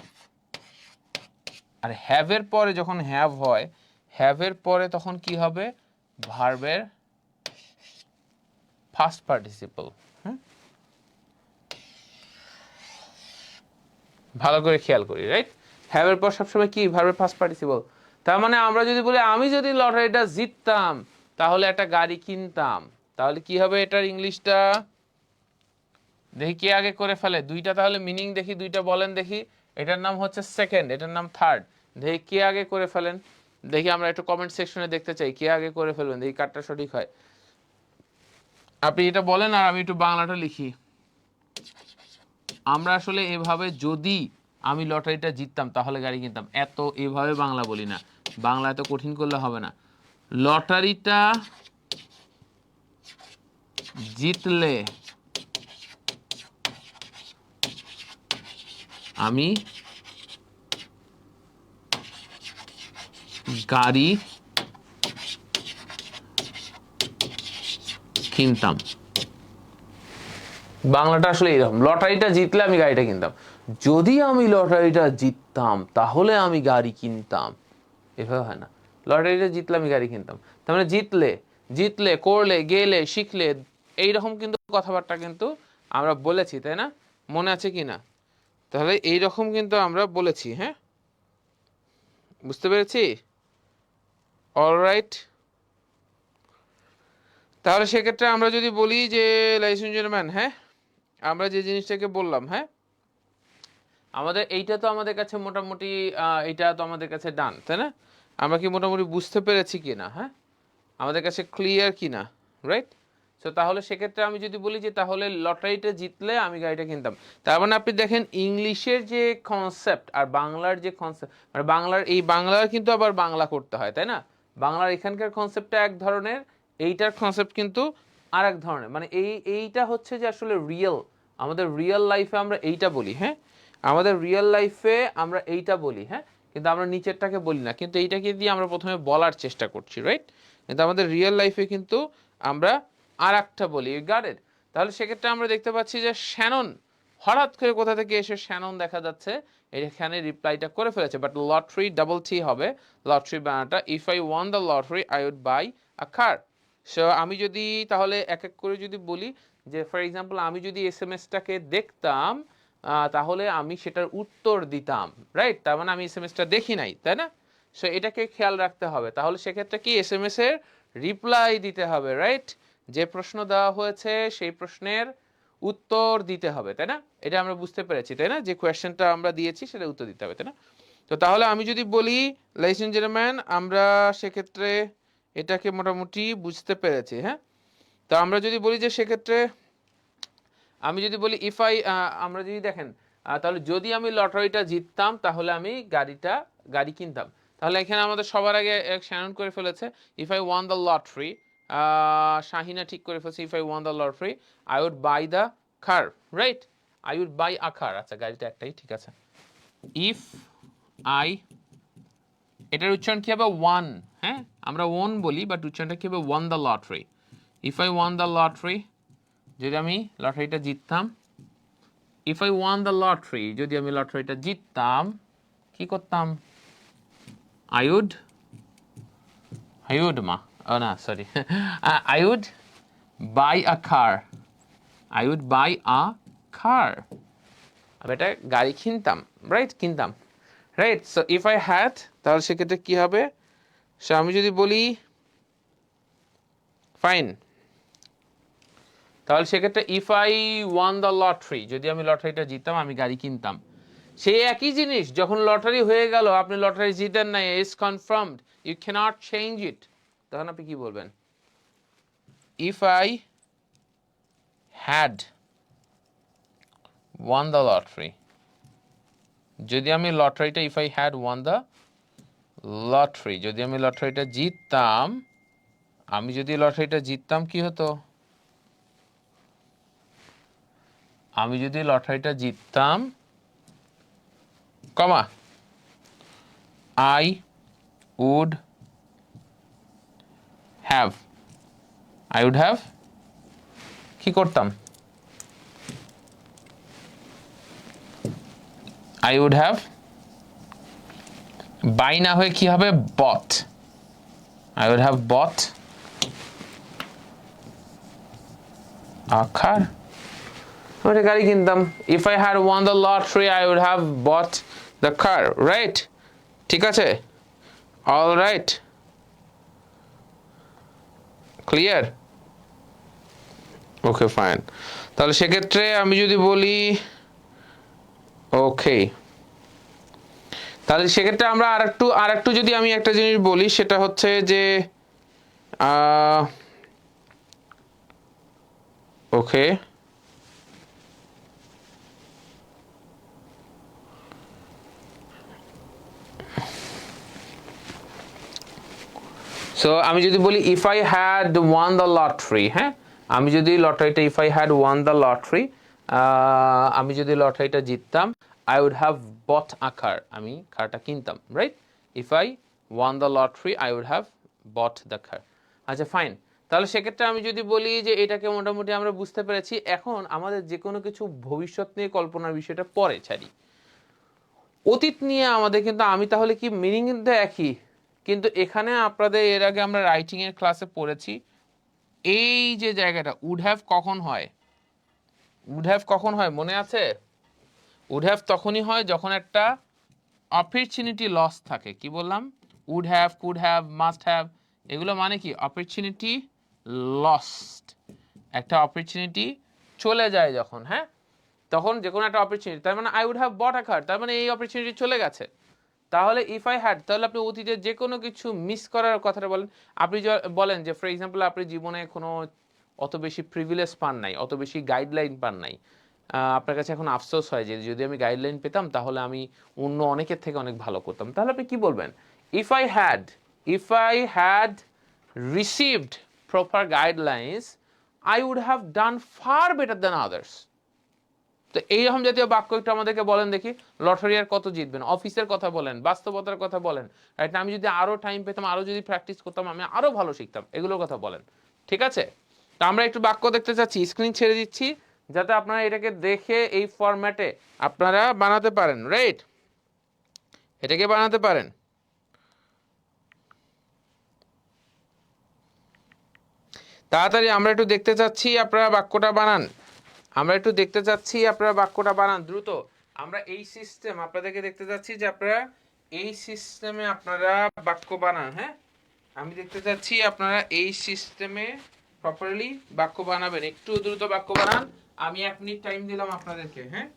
আর হ্যাভের পরে যখন হ্যাভ হয়, হ্যাভের পরে তখন কি হবে, ভার্বের ফার্স্ট পার্টিসিপল। ভালো করে খেয়াল করি, রাইট। হ্যাভের পর সবসময় কি, ভার্বের ফার্স্ট পার্টিসিপল। তার মানে আমরা যদি বলি আমি যদি লটারিটা জিততাম তাহলে একটা গাড়ি কিনতাম, তাহলে কি হবে এটার ইংলিশটা, দেখি কে আগে করে ফেলে দুইটা, তাহলে মিনিং দেখি দুইটা বলেন দেখি। এটার নাম হচ্ছে সেকেন্ড, এটার নাম থার্ড। দেখি কে আগে করে ফেলেন, দেখি আমরা একটু কমেন্ট সেকশনে দেখতে চাই কে আগে করে ফেলবেন, দেখি কারটা সঠিক হয়। আপনি এটা বলেন আর আমি একটু বাংলাটা লিখি। আমরা আসলে এভাবে যদি আমি লটারিটা জিততাম তাহলে গাড়ি কিনতাম, এত এভাবে বাংলা বলি না, বাংলা এত কঠিন করলে হবে না। লটারিটা জিতলে আমি গাড়ি কিনতাম। বাংলাটা আসলে এরকম, লটারিটা জিতলে আমি গাড়িটা কিনতাম, যদি আমি লটারিটা জিততাম তাহলে আমি গাড়ি কিনতাম, এভাবে হয় না। লটারিটা জিতলে আমি গাড়ি কিনতাম, তার মানে জিতলে, জিতলে করলে গেলে শিখলে এইরকম কিন্তু কথাবার্তা কিন্তু আমরা বলেছি, তাই না, মনে আছে কি না। তাহলে এইরকম কিন্তু আমরা বলেছি, হ্যাঁ, বুঝতে পেরেছি, অলরাইট। তাহলে সেক্ষেত্রে আমরা যদি বলি যে লাইস জেন্টলম্যান, হ্যাঁ, আমরা যে জিনিসটাকে বললাম, হ্যাঁ, আমাদের এইটা তো আমাদের কাছে মোটামুটি এইটা তো আমাদের কাছে ডান, তাই না। আমরা কি মোটামুটি বুঝতে পেরেছি কি না, হ্যাঁ, আমাদের কাছে ক্লিয়ার কি না, রাইট। সো তাহলে সেক্ষেত্রে আমি যদি বলি যে তাহলে লটারিটা জিতলে আমি গাড়িটা কিনতাম, তার মানে আপনি দেখেন ইংলিশের যে কনসেপ্ট আর বাংলার যে কনসেপ্ট, মানে বাংলার এই বাংলার কিন্তু আবার বাংলা করতে হয়, তাই না। বাংলার এখানকার কনসেপ্টটা এক ধরনের, এইটার কনসেপ্ট কিন্তু আর এক ধরনের, মানে এইটা হচ্ছে যে আসলে রিয়েল, আমাদের রিয়েল লাইফে আমরা এইটা বলি, হ্যাঁ, আমাদের রিয়েল লাইফে আমরা এইটা বলি, হ্যাঁ, কিন্তু আমরা নিচেরটাকে বলি না, কিন্তু এইটাকে দিয়ে আমরা প্রথমে বলার চেষ্টা করছি, রাইট। কিন্তু আমাদের রিয়েল লাইফে কিন্তু আমরা আর একটা বলি, গট ইট। তাহলে সেক্ষেত্রে আমরা দেখতে পাচ্ছি যে শ্যানন হঠাৎ করে কোথা থেকে এসে শ্যানন দেখা যাচ্ছে এখানে রিপ্লাইটা করে ফেলেছে, বাট লটারি ডাবল টি হবে, লটারি বানাটা, if I won the lottery I would buy a car. So আমি যদি তাহলে এক এক করে যদি বলি যে ফর এক্সাম্পল আমি যদি এসএমএসটাকে দেখতাম তাহলে আমি সেটার উত্তর দিতাম, রাইট। তার মানে আমি এসএমএসটা দেখি নাই, তাই না। সো এটাকে খেয়াল রাখতে হবে। তাহলে সেক্ষেত্রে কি এসএমএস এর রিপ্লাই দিতে হবে, রাইট। যে প্রশ্ন দেওয়া হয়েছে সেই প্রশ্নের উত্তর দিতে হবে, তাই না। এটা আমরা বুঝতে পেরেছি, তাই না, যে কোয়েশ্চেনটা আমরা দিয়েছি সেটা উত্তর দিতে হবে, তাই না। তো তাহলে আমি যদি বলি লাইস এন্ড জেন্টলম্যান, আমরা সেক্ষেত্রে এটাকে মোটামুটি বুঝতে পেরেছি, হ্যাঁ। তো আমরা যদি বলি যে সেক্ষেত্রে আমি যদি বলি ইফ আই, আমরা যদি দেখেন তাহলে যদি আমি লটারিটা জিততাম তাহলে আমি গাড়ি কিনতাম, তাহলে এখানে আমাদের সবার আগে শ্যানন করে ফেলেছে if I won the lottery, Shahina ঠিক করে ফেলছে, if I won the lottery I would buy the car, right? I would buy a car. আচ্ছা, গাড়িটা একটাই, ঠিক আছে। ইফ আই, এটার উচ্চারণ কি হবে? ওয়ান। হ্যাঁ, আমরা ওন বলি, বাট উচ্চারণটা কি হবে? Won the lottery. If I won the lottery, যদি আমি লটারিটা জিততাম, if I won the lottery, যদি আমি লটারিটা জিততাম, কি করতাম? আই উড মা, ও না sorry, I would buy a car, I would buy a car. আমি একটা গাড়ি কিনতাম, রাইট? কিনতাম, right? So if I had, তাহলে সেক্ষেত্রে কি হবে? সো আমি যদি বলি ফাইন, তাহলে সেক্ষেত্রে if I won the lottery, যদি আমি লটারিটা জিততাম, আমি গাড়ি কিনতাম। সেই একই জিনিস যখন লটারি হয়ে গেল, আপনি লটারি জিতেন নাই, is confirmed, you can't change it, তখন আপনি কি বলবেন? If I had won the lottery, যদি আমি লটারিটা, if I had won the lottery, যদি আমি লটারিটা জিততাম, আমি যদি লটারিটা জিততাম, কি হতো? আমি যদি লটারিটা জিততাম, comma, I would have, I would have, কি করতাম? আই উড হ্যাভ, বাই না হয়ে কি হবে? Bought. I would have bought a car, আমি গাড়ি কিনতাম। If I had won the lottery I would have bought the car, right? ঠিক আছে, all right, clear? Okay fine. তাহলে সেক্ষেত্রে আমি যদি বলি ওকে, তাহলে সেক্ষেত্রে আমরা আরেকটু যদি আমি একটা জিনিস বলি, সেটা হচ্ছে যে ওকে, সো আমি যদি বলি if I had won the lottery, হ্যাঁ, আমি যদি লটারিটা, if I had won the lottery, আমি যদি লটারিটা জিততাম, I would have bought a car, আমি কারটা কিনতাম, right? If I won the lottery I would have bought the car. আচ্ছা ফাইন, তাহলে সেক্ষেত্রে আমি যদি বলি যে এটাকে মোটামুটি আমরা বুঝতে পেরেছি, এখন আমাদের যে কোনো কিছু ভবিষ্যৎ নিয়ে কল্পনার বিষয়টা পরে ছাড়ি, অতীত নিয়ে আমাদের কিন্তু, আমি তাহলে কি মিনিং কিন্তু একই, কিন্তু এখানে আপনাদের এর আগে আমরা রাইটিং এর ক্লাসে পড়েছি, এই যে জায়গাটা উড হ্যাভ কখন হয়? উড হ্যাভ কখন হয় মনে আছে? উড হ্যাভ তখনই হয় যখন একটা অপরচুনিটি লস থাকে। কি বললাম? Would have, could have, must have, এগুলো মানে কি? অপরচুনিটি লস্ট, একটা অপরচুনিটি চলে যায় যখন, হ্যাঁ, তখন যে কোনো একটা অপরচুনিটি, তার মানে I would have bought a কার, তার মানে এই অপরচুনিটি চলে গেছে। তাহলে ইফ আই হ্যাড, তাহলে আপনি অতীতে যে কোনো কিছু মিস করার কথাটা বলেন। আপনি বলেন যে ফর এক্সাম্পল আপনি জীবনে কোনো অত বেশি প্রিভিলেজ পান নাই, অত বেশি গাইডলাইন পান নাই, আপনার কাছে এখন আফসোস হয় যে যদি আমি গাইডলাইন পেতাম তাহলে আমি অন্য অনেকের থেকে অনেক ভালো করতাম, তাহলে আপনি কি বলবেন? If I had received proper guidelines I would have done far better than others. তো এইরকম জাতীয় বাক্য একটু আমাদেরকে বলেন দেখি। লটারি আর কত জিতবেন? অফিসের কথা বলেন, বাস্তবতার কথা বলেন, রাইট? আমি যদি আরো টাইম পেতাম, আরো যদি প্র্যাকটিস করতাম, আমি আরো ভালো শিখতাম, এগুলোর কথা বলেন। ঠিক আছে, তো আমরা একটু বাক্য দেখতে চাচ্ছি, স্ক্রিন ছেড়ে দিচ্ছি যাতে আপনারা এটাকে দেখে এই ফরম্যাটে আপনারা বানাতে পারেন, রাইট? এটাকে বানাতে পারেন। তাড়াতাড়ি আমরা একটু দেখতে চাচ্ছি আপনারা বাক্যটা বানান, আমরা একটু দেখতে চাচ্ছি আপনারা বাক্যটা বানান দ্রুত। আমরা এই সিস্টেম আপনাদেরকে দেখতে চাচ্ছি যে আপনারা এই সিস্টেমে আপনারা বাক্য বানান, হ্যাঁ, আমি দেখতে চাচ্ছি আপনারা এই সিস্টেমে প্রপারলি বাক্য বানাবেন, একটু দ্রুত বাক্য বানান। আমি 1 মিনিট টাইম দিলাম আপনাদেরকে, হ্যাঁ।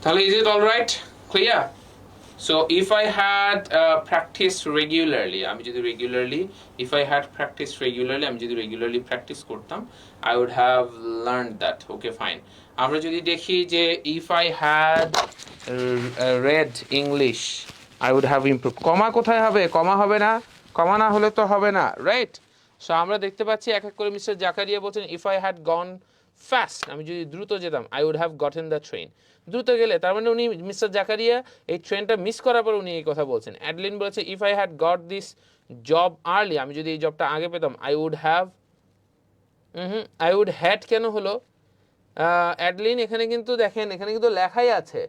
তাহলে is it all right? Clear? So if I had practiced regularly, আমি যদি regularly, if I had practiced regularly, আমি যদি regularly practice করতাম, I would have learned that. Okay, fine. আমরা যদি দেখি যে if I had read English, I would have improved. কমা কোথায় হবে? কমা হবে না, কমা না হলে তো হবে না, রাইট? সো আমরা দেখতে পাচ্ছি এক এক করে মিস্টার জাকারিয়া বলছেন if I had gone fast, আমি যদি দ্রুত যেতাম, I would have gotten the train. দ্রুত গেলে তার মানে উনি মিস্টার জাকারিয়া এই ট্রেনটা মিস করার পর উনি এই কথা বলছেন। অ্যাডলিন বলেছে if I had got this job early, আমি যদি এই জবটা আগে পেতাম, I would have I would had কেন হলো অ্যাডলিন? এখানে কিন্তু দেখেন, এখানে কিন্তু লেখাই আছে,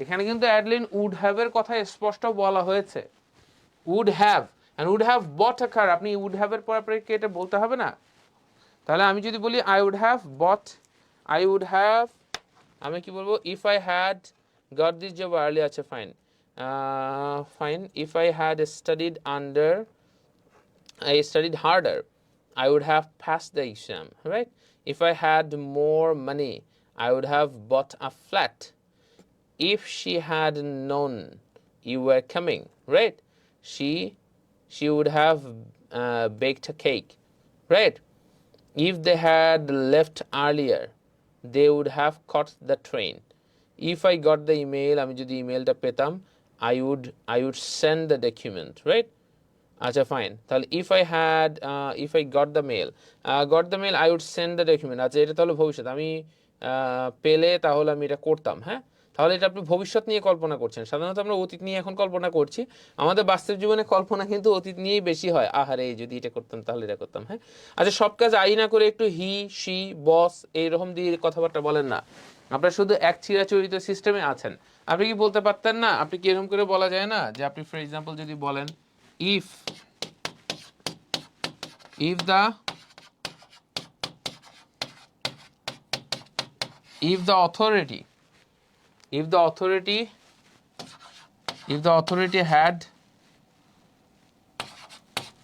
এখানে কিন্তু অ্যাডলিন উড হ্যাভ এর কথা স্পষ্ট বলা হয়েছে। Would have and would have bought a car, আপনি উড হ্যাভ এর পর আপনাকে এটা বলতে হবে না? তাহলে আমি যদি বলি I would have bought, I would have, আমি কি বলবো if I had got this job early, আচ্ছা fine, fine, if I had studied under, I studied harder, I would have passed the exam, right? If I had more money, I would have bought a flat. If she had known you were coming, right? She would have baked a cake, right? If they had left earlier, they would have caught the train. If I got the email, আমি যদি ইমেলটা পেতাম, I would send the document, right? আচ্ছা ফাইন, তাহলে if I got the mail, I would send the document. আচ্ছা এটা তাহলে ভবিষ্যৎ, আমি পেলে তাহলে আমি এটা করতাম, হ্যাঁ? তাহলে এটা আপনি ভবিষ্যৎ নিয়ে কল্পনা করছেন। সাধারণত আমরা অতীত নিয়ে এখন কল্পনা করছি, আমাদের বাস্তব জীবনে কল্পনা কিন্তু অতীত নিয়েই বেশি হয়। আহারে যদি এটা করতাম তাহলে এটা করতাম, হ্যাঁ? আচ্ছা সব কাজ আই না করে একটু হি, শি, বস এইরকম দিয়ে কথাবার্তা বলেন না, আপনার শুধু এক চিরাচরিত সিস্টেমে আছেন। আপনি কি বলতে পারতেন না, আপনি কি এরকম করে বলা যায় না যে আপনি ফর এক্সাম্পল যদি বলেন if the authority had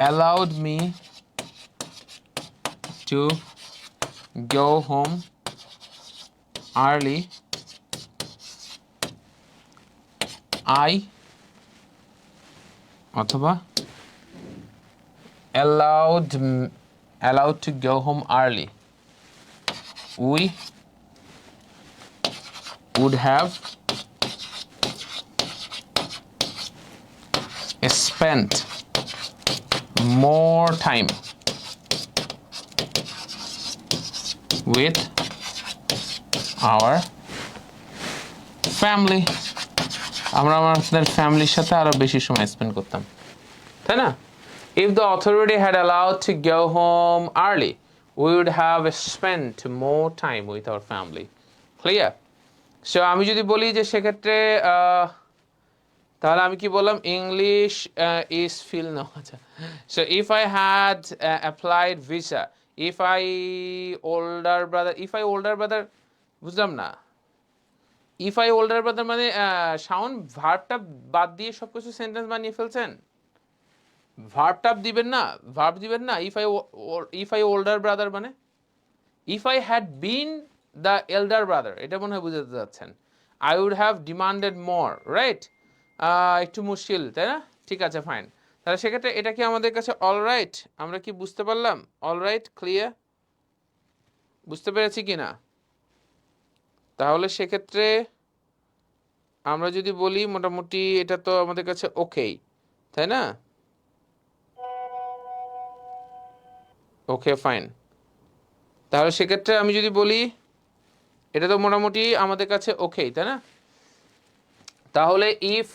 allowed me to go home early, অথবা allowed to go home early, we would have spent more time with our family. আমরা আমাদের ফ্যামিলির সাথে আরো বেশি সময় স্পেন্ড করতাম, তাই না? If the authority had allowed to go home early, we would have spent more time with our family. Clear? So আমি যদি বলি যে সেক্ষেত্রে তাহলে আমি কি বললাম, ইংলিশ ইজ ফিল না, আচ্ছা। So if I had applied visa, if I older brother, বুঝলাম না। ইফ আই ওল্ডার ব্রাদার মানে শাওন ভার্বটা বাদ দিয়ে সব কিছু সেন্টেন্স বানিয়ে ফেলছেন। ভার্ব দিবেন না। ইফ আই ওল্ডার ব্রাদার মানে if I had been the elder brother, এটা মনে হয় বুঝাতে যাচ্ছেন। I would have demanded more, right? একটু মুশকিল, তাই না? ঠিক আছে ফাইন, তাহলে সেক্ষেত্রে এটা কি আমাদের কাছে অলরাইট? আমরা কি বুঝতে পারলাম? Alright, clear? বুঝতে পেরেছি কি না? তাহলে সেক্ষেত্রে আমরা যদি বলি মোটামুটি এটা তো আমাদের কাছে ওকেই, তাই না? ওকে ফাইন, তাহলে সেক্ষেত্রে আমি যদি বলি এটা তো মোটামুটি আমাদের কাছে ওকেই, তাই না? তাহলে if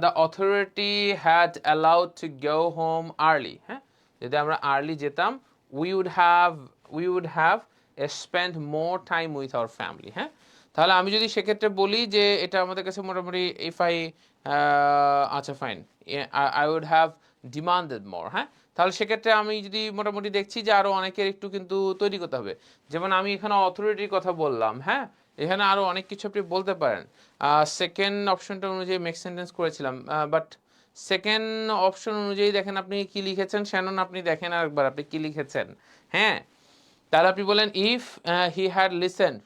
the authority had allowed to go home early, হ্যাঁ, যদি আমরা আর্লি যেতাম, we would have spend more time with our family, হ্যাঁ। তাহলে আমি যদি সেক্ষেত্রে বলি যে এটা আমাদের কাছে মোটামুটি আচ্ছা fine, I would have demanded more, হ্যাঁ। তাহলে সেক্ষেত্রে আমি যদি মোটামুটি দেখছি যে আরও অনেকের একটু কিন্তু তৈরি করতে হবে। যেমন আমি এখানে অথরিটির কথা বললাম, হ্যাঁ, এখানে আরও অনেক কিছু আপনি বলতে পারেন। সেকেন্ড অপশনটা অনুযায়ী মেক সেন্টেন্স করেছিলাম, বাট সেকেন্ড অপশন অনুযায়ী দেখেন আপনি কি লিখেছেন, শ্যানন আপনি দেখেন আরেকবার আপনি কি লিখেছেন, হ্যাঁ। তাহলে আপনি বলেন ইফ হি হ্যাড লিসেন্ড,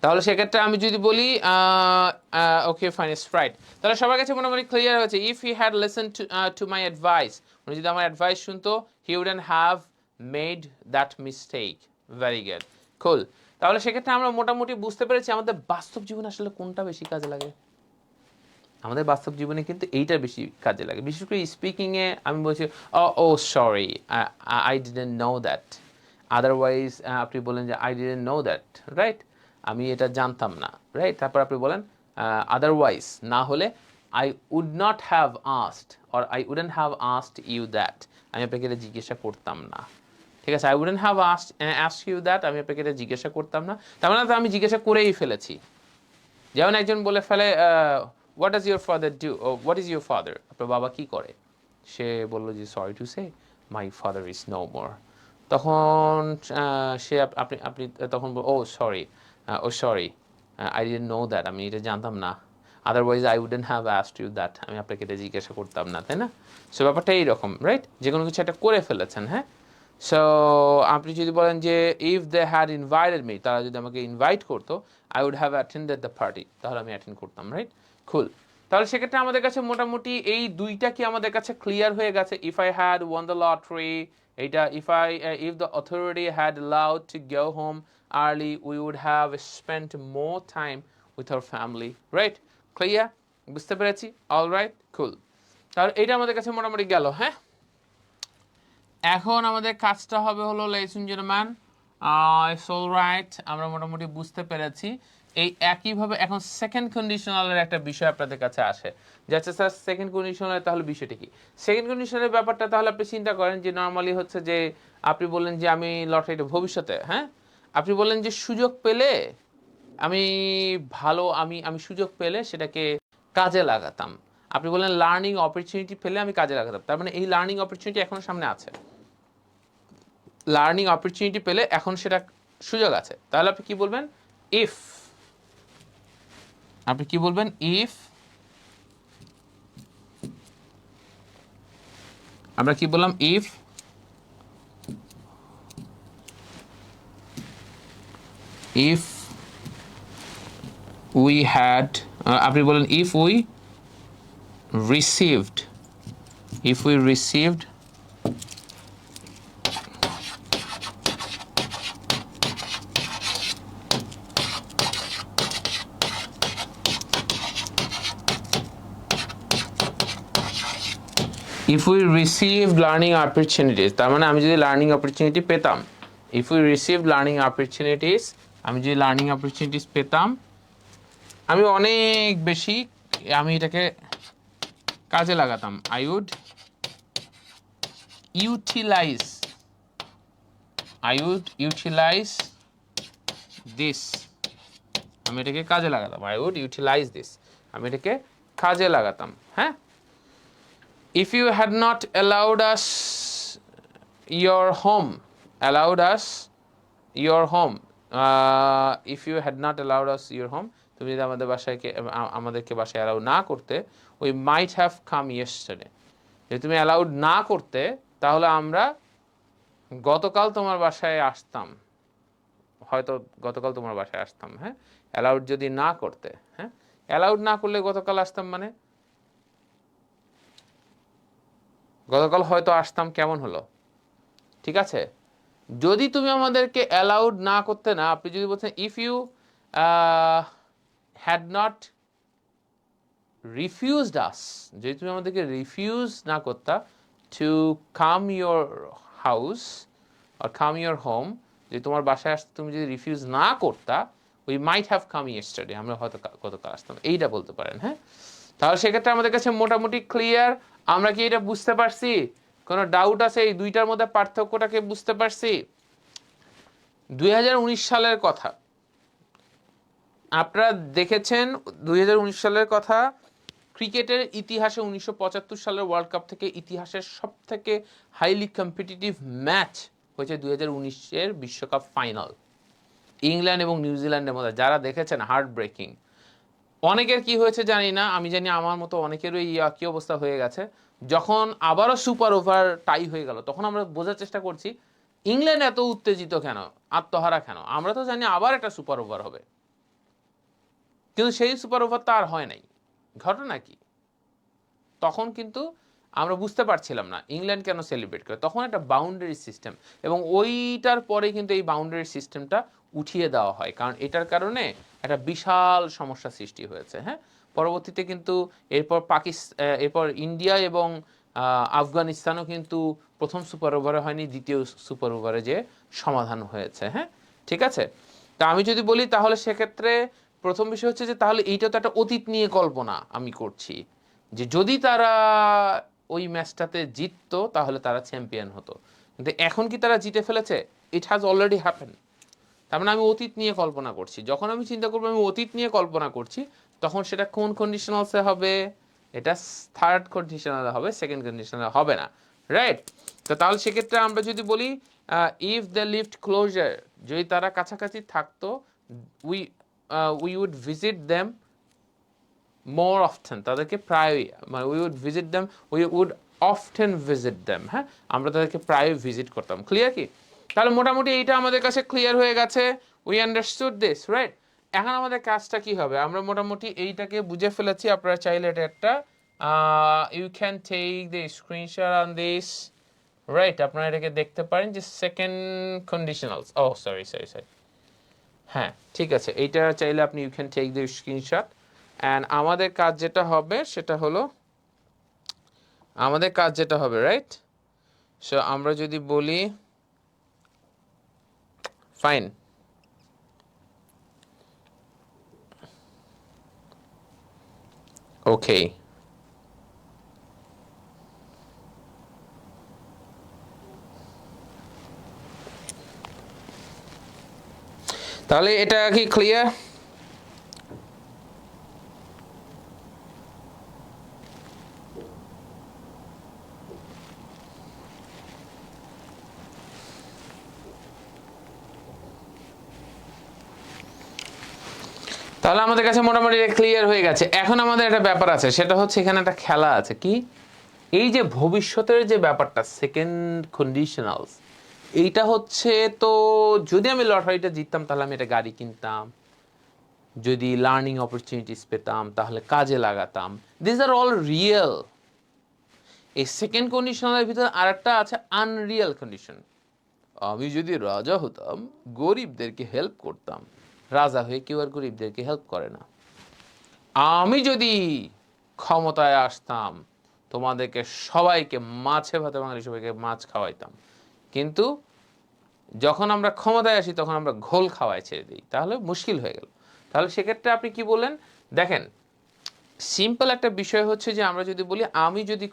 তাহলে সেক্ষেত্রে আমি যদি বলি ওকে ফাইন স্প্রাইট, তাহলে সবার কাছে মোটামুটি ক্লিয়ার হয়েছে। If he had listen to my advice, উনি যদি আমার অ্যাডভাইস শুনতো, he wouldn't have made that mistake. Very good, cool. তাহলে সেক্ষেত্রে আমরা মোটামুটি বুঝতে পেরেছি আমাদের বাস্তব জীবনে আসলে কোনটা বেশি কাজে লাগে। আমাদের বাস্তব জীবনে কিন্তু এইটা বেশি কাজে লাগে, বিশেষ করে স্পিকিংয়ে আমি বলছি ও sorry, I didn't know that, otherwise আপনি বলেন যে I didn't know that, right, আমি এটা জানতাম না, রাইট। তারপর আপনি বলেন আদারওয়াইজ, না হলে I would not have asked or I wouldn't have asked you that, আমি আপনাকে এটা জিজ্ঞাসা করতাম না। ঠিক আছে, I wouldn't have asked you that, আমি আপনাকে এটা জিজ্ঞাসা করতাম না, তার মানে তো আমি জিজ্ঞাসা করেই ফেলেছি। যেমন একজন বলে ফেলে what does your father do, what is your father, আপনার বাবা কি করে, সে বললো যে sorry to say my father is no more. তখন সে আপনি আপনি তখন oh sorry, sorry I didn't know that, আমি এটা জানতাম না, otherwise I wouldn't have asked you that, আমি আপনাকে এটা জিজ্ঞাসা করতাম না, তাই না? সো ব্যাপারটা এইরকম, রাইট, যে কোনো কিছু একটা করে ফেলেছেন। হ্যাঁ, সো আপনি যদি বলেন যে if they had invited me, তারা যদি আমাকে ইনভাইট করতো, I would have attended the party, তাহলে আমি অ্যাটেন্ড করতাম, রাইট, কুল। তাহলে সেক্ষেত্রে আমাদের কাছে মোটামুটি এই দুইটা কি আমাদের কাছে ক্লিয়ার হয়ে গেছে। If I had won the lottery, এইটা if the authority had allowed to go home early, we would have spent more time with our family, right, clear, বুঝতে পেরেছি, অল রাইট, কুল। তাহলে এইটা আমাদের কাছে মোটামুটি গেল। হ্যাঁ, এখন আমাদের কাজটা হবে হলো ladies and gentlemen, it's all right, আমরা মোটামুটি বুঝতে পেরেছি। এই একইভাবে এখন সেকেন্ড কন্ডিশনালের একটা বিষয় আপনাদের কাছে আসে, যাচ্ছে স্যার সেকেন্ড কন্ডিশনালের তাহলে বিষয়টা কি। সেকেন্ড কন্ডিশনালের ব্যাপারটা তাহলে আপনি চিন্তা করেন যে নর্মালি হচ্ছে যে আপনি বললেন যে আমি লটারিটা ভবিষ্যতে, হ্যাঁ, আপনি বললেন যে সুযোগ পেলে আমি আমি সুযোগ পেলে সেটাকে কাজে লাগাতাম। আপনি বললেন লার্নিং অপরচুনিটি পেলে আমি কাজে লাগাতাম, তার মানে এই লার্নিং অপরচুনিটি এখনো সামনে আছে, লার্নিং অপরচুনিটি পেলে এখন সেটা সুযোগ আছে। তাহলে আপনি কি বলবেন, ইফ, আপনি কি বলবেন, ইফ, আমরা কি বললাম, ইফ উই হ্যাড, আপনি বলেন if we received, if we received learning opportunities, তার মানে আমি যদি লার্নিং অপরচুনিটি পেতাম, if we received learning opportunities, আমি যদি লার্নিং অপরচুনিটিস পেতাম, আমি অনেক বেশি আমি এটাকে কাজে লাগাতাম, I would utilize this, আমি এটাকে কাজে লাগাতাম, I would utilize this, আমি এটাকে কাজে লাগাতাম। হ্যাঁ, if you had not allowed us your home, if you had not allowed us your home, তুমি যদি আমাদেরকে বাসায় অ্যালাউ না করতে, we might have come yesterday, যদি তুমি অ্যালাউড না করতে তাহলে আমরা গতকাল তোমার বাসায় আসতাম, হয়তো গতকাল তোমার বাসায় আসতাম। হ্যাঁ, অ্যালাউড যদি না করতে, হ্যাঁ, অ্যালাউড না করলে গতকাল আসতাম, মানে গতকাল হয়তো আসতাম, কেমন হলো, ঠিক আছে। যদি তুমি আমাদেরকে অ্যালাউড না করতে, না, আপনি যদি বলছেন if you had not refused us, যদি তুমি আমাদেরকে রিফিউজ না করতা to come your house or come your home, যদি তোমার বাসায় আসতে তুমি যদি রিফিউজ না করতা, we might have come yesterday, আমরা হয়তো গতকাল আসতাম, এইটা বলতে পারেন। হ্যাঁ, তাহলে সেক্ষেত্রে আমাদের কাছে মোটামুটি ক্লিয়ার, আমরা কি এটা বুঝতে পারছি? কোনো ডাউট আছে এই দুইটার মধ্যে পার্থক্যটাকে বুঝতে পারছি? 2019 সালের কথা আপনারা দেখেছেন, 2019 সালের কথা ক্রিকেটের ইতিহাসে 1975 সালের ওয়ার্ল্ড কাপ থেকে ইতিহাসের সব থেকে হাইলি কম্পিটিটিভ ম্যাচ হয়েছে 2019-এর বিশ্বকাপ ফাইনাল, ইংল্যান্ড এবং নিউজিল্যান্ডের মধ্যে। যারা দেখেছেন, হার্ট ব্রেকিং। অনেকের কি হয়েছে জানি না, আমি জানি আমার মতো অনেকেরই কি অবস্থা হয়ে গেছে। যখন আবারও সুপার ওভার টাই হয়ে গেল, তখন আমরা বোঝার চেষ্টা করছি ইংল্যান্ড এত উত্তেজিত কেন, আত্মহারা কেন। আমরা তো জানি আবার একটা সুপার ওভার হবে, কিন্তু সেই সুপার ওভার তো আর হয় নাই। ঘটনা কি, তখন কিন্তু আমরা বুঝতে পারছিলাম না ইংল্যান্ড কেন সেলিব্রেট করে। তখন একটা বাউন্ডারি সিস্টেম, এবং ওইটার পরে কিন্তু এই বাউন্ডারি সিস্টেমটা উঠিয়ে দেওয়া হয়, কারণ এটার কারণে একটা বিশাল সমস্যা সৃষ্টি হয়েছে। হ্যাঁ, পরবর্তীতে কিন্তু এরপর ইন্ডিয়া এবং আফগানিস্তানও কিন্তু প্রথম সুপার ওভারে হয়নি, দ্বিতীয় সুপার ওভারে যে সমাধান হয়েছে। হ্যাঁ, ঠিক আছে। তা আমি যদি বলি তাহলে সেক্ষেত্রে প্রথম বিষয় হচ্ছে যে তাহলে এইটা তো একটা অতীত নিয়ে কল্পনা আমি করছি, যে যদি তারা ওই ম্যাচটাতে জিততো তাহলে তারা চ্যাম্পিয়ন হতো, কিন্তু এখন কি তারা জিতে ফেলেছে? It has already happen. তার মানে আমি অতীত নিয়ে কল্পনা করছি। যখন আমি চিন্তা করবো আমি অতীত নিয়ে কল্পনা করছি, তখন সেটা কোন কন্ডিশনালসে হবে? এটা থার্ড কন্ডিশনালে হবে, সেকেন্ড কন্ডিশনালে হবে না, রাইট? তো তাহলে সেক্ষেত্রে আমরা যদি বলি ইফ দ্য লিফট ক্লোজার, যদি তারা কাছাকাছি থাকতো, we we would visit them more often, তাদেরকে প্রায়ই, মানে we would visit them, we would often visit them. হ্যাঁ, আমরা তাদেরকে প্রায়ই ভিজিট করতাম। ক্লিয়ার কি? তাহলে মোটামুটি এইটা আমাদের কাছে ক্লিয়ার হয়ে গেছে। We understood this, right? এখন আমাদের কাজটা কি হবে? আমরা মোটামুটি এইটাকে বুঝে ফেলেছি। আপনারা চাইলে এটা একটা you can take the screenshot on this, right? আপনারা এটাকে দেখতে পারেন যে সেকেন্ড কন্ডিশনালস, ও সরি, হ্যাঁ ঠিক আছে, এইটা চাইলে আপনি you can take the screenshot. And আমাদের কাজ যেটা হবে সেটা হলো, রাইট? সো আমরা যদি বলি ফাইন, ওকে, তাহলে এটা কি ক্লিয়ার? তাহলে আমাদের কাছে মোটামুটি ক্লিয়ার হয়ে গেছে। এখন আমাদের একটা ব্যাপার আছে, সেটা হচ্ছে এখানে একটা খেলা আছে। কি? এই যে ভবিষ্যতের যে ব্যাপারটা, সেকেন্ড কন্ডিশনালস, এইটা হচ্ছে, তো যদি আমি লটারিটা জিততাম তাহলে আমি একটা গাড়ি কিনতাম, যদি লার্নিং অপরচুনিটিস পেতাম তাহলে কাজে লাগাতাম। This are all real. এই সেকেন্ড কন্ডিশনালের ভিতরে আরেকটা আছে আনরিয়েল কন্ডিশন। আমি যদি রাজা হতাম, গরিবদেরকে হেল্প করতাম। রাজা হয়ে কেউ আর গরিবদেরকে হেল্প করে না। আমি যদি ক্ষমতায় আসতাম, তোমাদেরকে সবাইকে মাছে ভাতে বাঙালি সবাইকে মাছ খাওয়াইতাম। কিন্তু যখন আমরা ক্ষমতায় আসি তখন আমরা ঘোল খাওয়াই ছেড়ে দিই, তাহলে মুশকিল হয়ে গেল। তাহলে সেক্ষেত্রে আপনি কি বললেন? দেখেন, সিম্পল একটা বিষয় হচ্ছে যে আমরা যদি বলি আমি যদি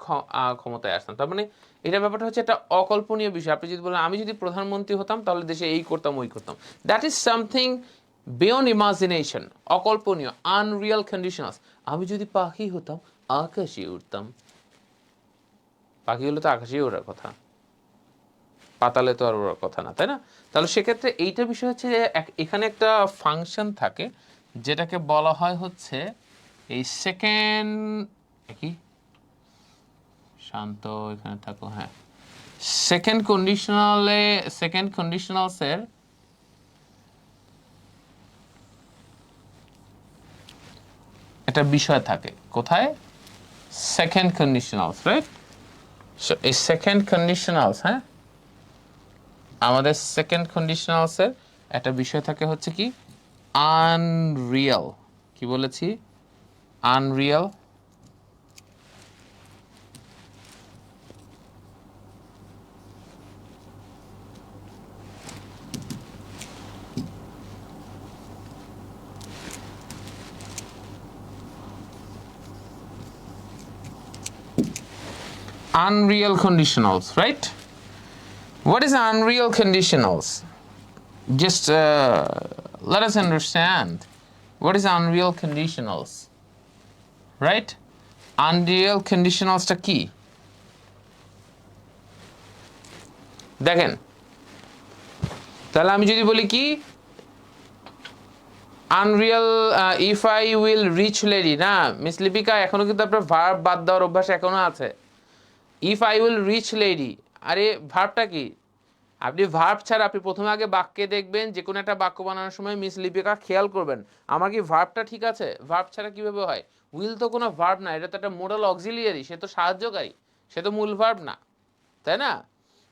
ক্ষমতায় আসতাম, তার মানে এটা ব্যাপারটা হচ্ছে একটা অকল্পনীয় বিষয়। আপনি যদি বলেন আমি যদি প্রধানমন্ত্রী হতাম তাহলে দেশে এই করতাম ওই করতাম, that is something beyond imagination, অকল্পনীয়, আনরিয়াল কন্ডিশনস। আমি যদি পাখি হতাম আকাশে উঠতাম। পাখি হলে তো আকাশেই ওড়ার কথা, পাতালে তো আর ওড়ার কথা না, তাই না? তাহলে সেক্ষেত্রে এইটা বিষয় হচ্ছে যে এখানে একটা ফাংশন থাকে যেটাকে বলা হয় হচ্ছে এই সেকেন্ড, কি শান্ত এখানে থাকো, হ্যাঁ, সেকেন্ড কন্ডিশনালসের একটা বিষয় থাকে। কোথায়? Second conditionals, right? সো এই সেকেন্ড কন্ডিশনালস, হ্যাঁ, আমাদের সেকেন্ড কন্ডিশনালসের একটা বিষয় থাকে হচ্ছে কি আনরিয়াল। কি বলেছি? Unreal. Unreal conditionals, right? What is unreal conditionals? Just let us understand what is unreal conditionals, right? Unreal conditionals টা কি? দেখেন, তাহলে আমি যদি বলি কি unreal, if I will reach lady, না মিস লিপিকা, এখনো কিন্তু আপনার ভার্ব বাদ দেওয়ার অভ্যাস এখনো আছে। If I will reach lady, আরে ভার্বটা কি? আপনি ভার্ব ছাড়া আপনি প্রথমে আগে বাক্যে দেখবেন, যে কোনো একটা বাক্য বানানোর সময় মিস লিপিকা খেয়াল করবেন আমার কি ভার্বটা ঠিক আছে। ভার্ব ছাড়া কিভাবে হয়? উইল তো কোনো ভার্ব না, এটা তো একটা মোডাল অক্সিলিয়ারি, সে তো সাহায্যকারী, সে তো মূল ভার্ব না, তাই না?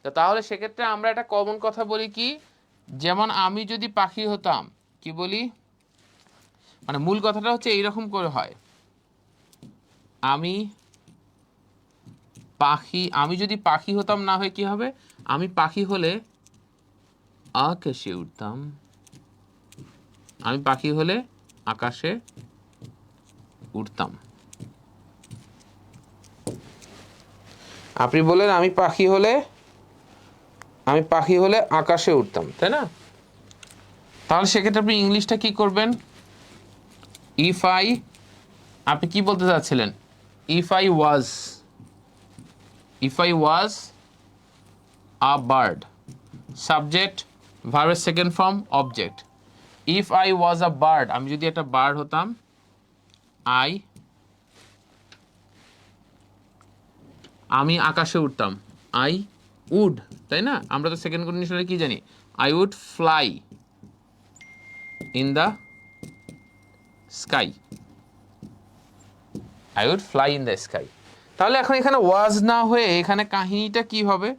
তো তাহলে সেক্ষেত্রে আমরা একটা কমন কথা বলি কি, যেমন আমি যদি পাখি হতাম, কি বলি, মানে মূল কথাটা হচ্ছে এইরকম করে হয়, আমি পাখি, আমি যদি পাখি হতাম না হয় কি হবে, আমি পাখি হলে আকাশে উঠতাম, আমি পাখি হলে আকাশে উঠতাম। আপনি বলেন আমি পাখি হলে আকাশে উঠতাম, তাই না? তাহলে সেক্ষেত্রে আপনি ইংলিশটা কি করবেন? ইফ আই, আপনি কি বলতে চাচ্ছিলেন? If I was a bird, subject ভার্বের second form object. If I was a bird, আমি যদি একটা বার্ড হতাম, আমি আকাশে উঠতাম, আই উড, তাই না? আমরা তো সেকেন্ড কন্ডিশনে কি জানি? I would fly in the sky, I would fly in the sky. তাহলে এখন এখানে ওয়াজ না হয়ে এখানে কাহিনীটা কি হবে?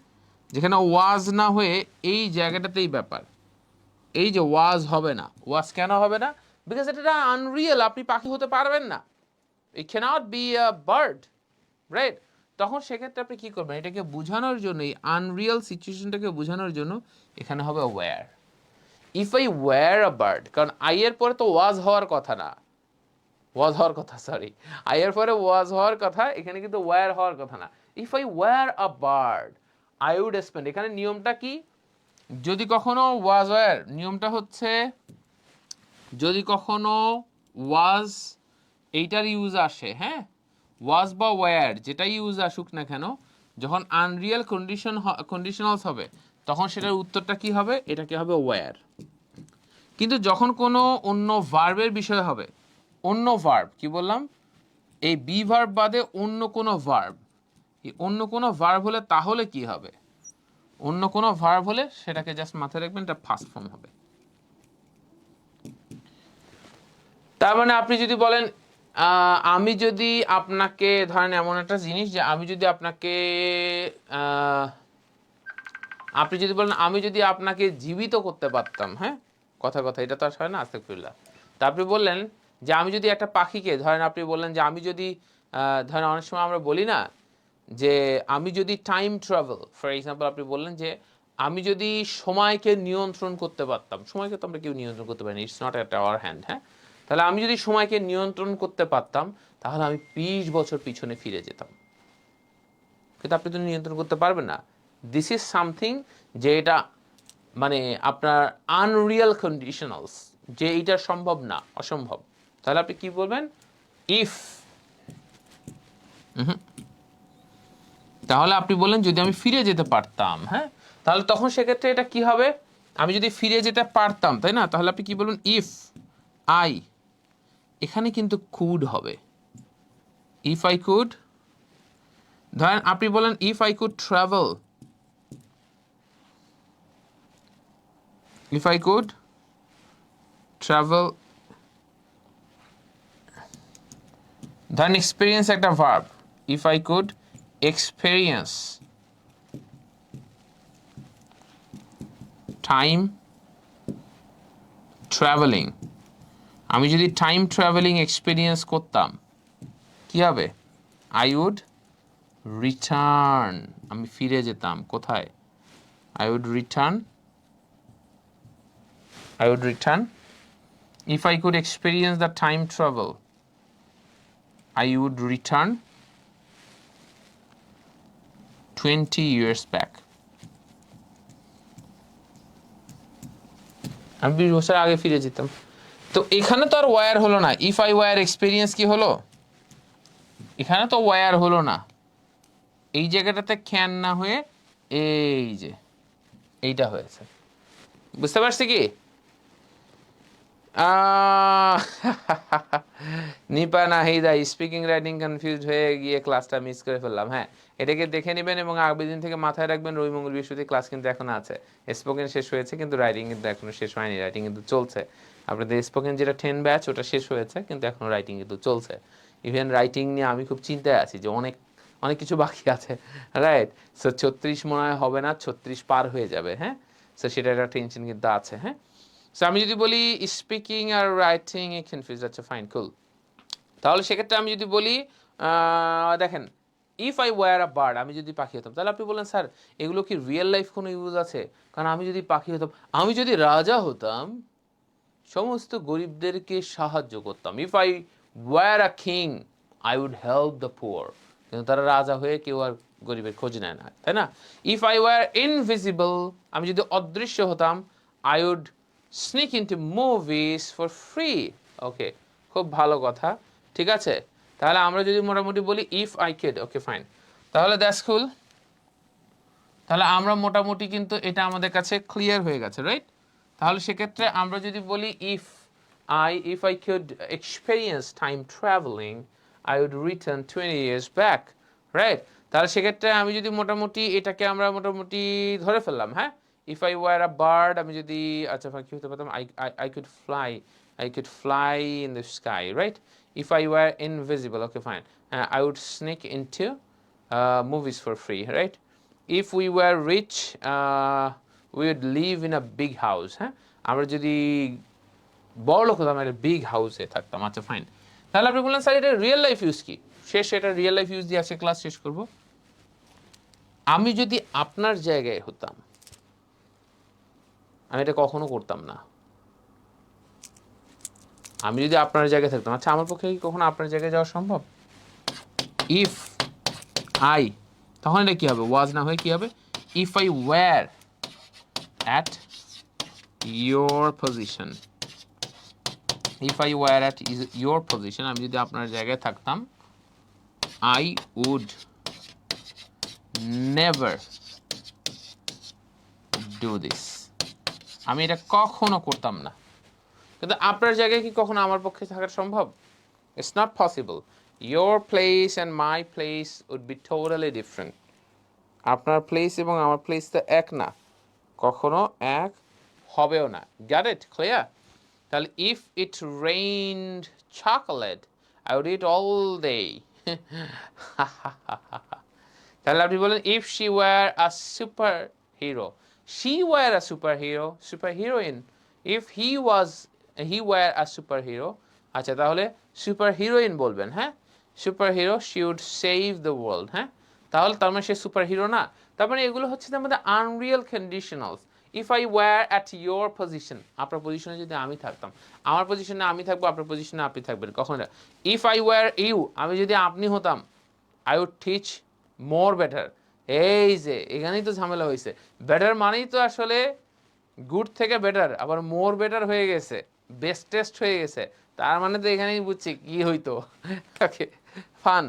যেখানে ওয়াজ না হয়ে এই জায়গাটাতেই ব্যাপার, এই যে ওয়াজ হবে না। ওয়াজ কেন হবে না? বিকজ এটা আনরিয়েল, আপনি পাখি হতে পারবেন না, it cannot be a bird, right? তখন সেক্ষেত্রে আপনি কি করবেন? এটাকে বোঝানোর জন্য, এই আনরিয়েল সিচুয়েশনটাকে বোঝানোর জন্য এখানে হবে were. If I were a bird, কারণ আই এর পরে তো ওয়াজ হওয়ার কথা না, ওয়াজ হওয়ার কথা, সরি, আই এর পরে ওয়াজ হওয়ার কথা, এখানে কিন্তু ওয়্যার হওয়ার কথা না। If I were a bird I would spend, এখানে নিয়মটা কি? যদি কখনো ওয়াজ ওয়্যার, নিয়মটা হচ্ছে যদি কখনো ওয়াজ এইটার ইউজ আসে, হ্যাঁ, ওয়াজ বা ওয়্যার যেটাই ইউজ আসুক না কেন, যখন আনরিয়েল কন্ডিশনালস হবে তখন সেটার উত্তরটা কি হবে? এটাকে হবে ওয়্যার। কিন্তু যখন কোনো অন্য ভার্বের বিষয় হবে, অন্য ভার্ব, কি বললাম, এই বি ভার্ব বাদে অন্য কোনো ভার্ব, এই অন্য কোনো ভার্ব হলে তাহলে কি হবে? অন্য কোনো ভার্ব হলে সেটাকে জাস্ট মাথায় রাখবেন, এটা ফার্স্ট ফর্ম হবে। তার মানে আপনি যদি বলেন আমি যদি আপনাকে, ধরেন এমন একটা জিনিস যে আমি যদি আপনাকে, আপনি যদি বলেন আমি যদি আপনাকে জীবিত করতে পারতাম, হ্যাঁ, কথা এটা তো আর হয় না, আস্তাগফিরুল্লাহ। তা আপনি বললেন যে আমি যদি একটা পাখিকে, ধরেন আপনি বললেন যে আমি যদি, ধরেন অনেক সময় আমরা বলি না যে আমি যদি টাইম ট্রাভেল, ফর এক্সাম্পল আপনি বললেন যে আমি যদি সময়কে নিয়ন্ত্রণ করতে পারতাম, সময়কে তো আমরা কেউ নিয়ন্ত্রণ করতে পারি না, it's not at our hand, হ্যাঁ। তাহলে আমি যদি সময়কে নিয়ন্ত্রণ করতে পারতাম তাহলে আমি 20 বছর পিছনে ফিরে যেতাম, কিন্তু আপনি তো নিয়ন্ত্রণ করতে পারবেন না। দিস ইজ সামথিং, যে এটা মানে আপনার আনরিয়াল কন্ডিশনালস, যে এটা সম্ভব না, অসম্ভব। তাহলে আপনি কি বলবেন? ইফ, তাহলে আপনি বলেন যদি আমি ফিরে যেতে পারতাম, হ্যাঁ, তাহলে তখন সেক্ষেত্রে এটা কি হবে? আমি যদি ফিরে যেতে পারতাম, তাই না? তাহলে আপনি কি বলবেন? ইফ আই, এখানে কিন্তু কুড হবে, ইফ আই কুড। ধরেন আপনি বলেন if I could travel, if I could travel, ধরেন এক্সপিরিয়েন্স একটা verb, if I could experience time travelling, আমি যদি টাইম ট্রাভেলিং এক্সপিরিয়েন্স করতাম কি হবে? আই উড রিটার্ন, আমি ফিরে যেতাম কোথায়? I would return, if I could experience the time travel I would return 20 years back. আমি 20 বছর আগে ফিরে যেতাম। তো এখানে তো আর ওয়্যার হলো না, ইফ আই ওয়্যার এক্সপিরিয়েন্স কি হলো? এখানে তো ওয়্যার হলো না, এই জায়গাটাতে ক্যান না হয়ে এই যে এইটা হয়েছে, বুঝতে পারছি কি? আহ, Nipa Nahida speaking writing confuse হয়ে গিয়ে ক্লাসটা মিস করে ফেললাম। হ্যাঁ, এটাকে দেখে নেবেন এবং আগের দিন থেকে মাথায় রাখবেন রবি মঙ্গল বৃহস্পতি ক্লাস কিন্তু এখন আছে। স্পোকেন শেষ হয়েছে কিন্তু রাইটিং কিন্তু এখনো শেষ হয়নি, রাইটিং কিন্তু চলছে। আপনাদের স্পোকেন যেটা 10 ব্যাচ ওটা শেষ হয়েছে কিন্তু এখনো রাইটিং কিন্তু চলছে। ইভেন রাইটিং নিয়ে আমি খুব চিন্তায় আছি যে অনেক অনেক কিছু বাকি আছে, রাইট? সো 36 মনে হয় হবে না, 36 পার হয়ে যাবে। হ্যাঁ, সো সেটা একটা টেনশন কিন্তু আছে। হ্যাঁ, সো আমি যদি বলি স্পিকিং আর রাইটিং এ কনফিউজ, আচ্ছা ফাইন, কুল। তাহলে সেক্ষেত্রে আমি যদি বলি দেখেন, if I were a bird, আমি যদি পাখি হতাম, তাহলে আপনি বললেন স্যার এগুলো কি রিয়েল লাইফ কোনো ইউজ আছে? কারণ আমি যদি পাখি হতাম, আমি যদি রাজা হতাম, সমস্ত গরিবদেরকে সাহায্য করতাম। If I were a king I would help the poor. কিন্তু তারা রাজা হয়ে কেউ আর গরিবের খোঁজ নেয় না, তাই না? ইফ আই ওয়্যার ইনভিজিবল, আমি যদি অদৃশ্য হতাম, I would sneak into movies for free. Okay, খুব ভালো কথা, ঠিক আছে। তাহলে আমরা যদি মোটামুটি বলি ইফ আই কেড, ওকে ফাইন, তাহলে দ্যাটস কুল। তাহলে আমরা মোটামুটি কিন্তু এটা আমাদের কাছে ক্লিয়ার হয়ে গেছে, রাইট? তাহলে সেক্ষেত্রে আমরা যদি বলি if I could experience time traveling I would return 20 years back, right? তাহলে সেক্ষেত্রে আমি যদি মোটামুটি এটাকে আমরা মোটামুটি ধরে ফেললাম। হ্যাঁ, if I were a bird, আমি যদি আচ্ছা কি হতে পারতাম, I could fly in the sky, right? If I were invisible, okay fine, I would sneak into movies for free, right? If we were rich, we would live in a big house. হ্যাঁ, আমরা যদি বড় লোক হতাম একটা বিগ হাউসে থাকতাম। আচ্ছা ফাইন, তাহলে আপনি বললেন স্যার এটা রিয়েল লাইফ ইউজ কি? শেষ, এটা রিয়েল লাইফ ইউজ দিয়ে আজকে ক্লাস শেষ করব। আমি যদি আপনার জায়গায় হতাম, আমি এটা কখনো করতাম না। আমি যদি আপনার জায়গায় থাকতাম, আচ্ছা আমার পক্ষে কি কখনো আপনার জায়গায় যাওয়া সম্ভব? ইফ আই, তখন এটা কি হবে? ওয়াজ না হয়ে কি হবে? If I were at your position, if I were at your position, আমি যদি আপনার জায়গায় থাকতাম, I would never do this, আমি এটা কখনো করতাম না। কিন্তু আপনার জায়গায় কি কখনো আমার পক্ষে থাকা সম্ভব? It's not possible. Your place and my place would be totally different. আপনার প্লেস এবং আমার প্লেস তো এক না, কখনো এক হবেও না। Get it? ক্লিয়ার? তাহলে if it rained chocolate I would eat all day. তাহলে আপনি বলেন if she were a super hero, she were a super hero, super heroine. If he were a super hero, আচ্ছা তাহলে সুপার হিরোইন বলবেন। হ্যাঁ, super hero she would save the world. হ্যাঁ, তাহলে তার মানে সে সুপার হিরো না। তার মানে এগুলো হচ্ছে আমাদের unreal conditionals. If I were at your position, আপনার পজিশনে যদি আমি থাকতাম, আমার পজিশনে আমি থাকবো, আপনার পজিশনে আপনি থাকবেন, কখন? ইফ আই ওয়্যার ইউ, আমি যদি আপনি হতাম, I would teach more better. এই যে এখানেই তো ঝামেলা হয়েছে। বেটার মানেই তো আসলে গুড থেকে বেটার, আবার মোর বেটার হয়ে গেছে, বেস্টেস্ট হয়ে গেছে। তার মানে তো এখানেই বুঝছি কি হইতো। ওকে ফান,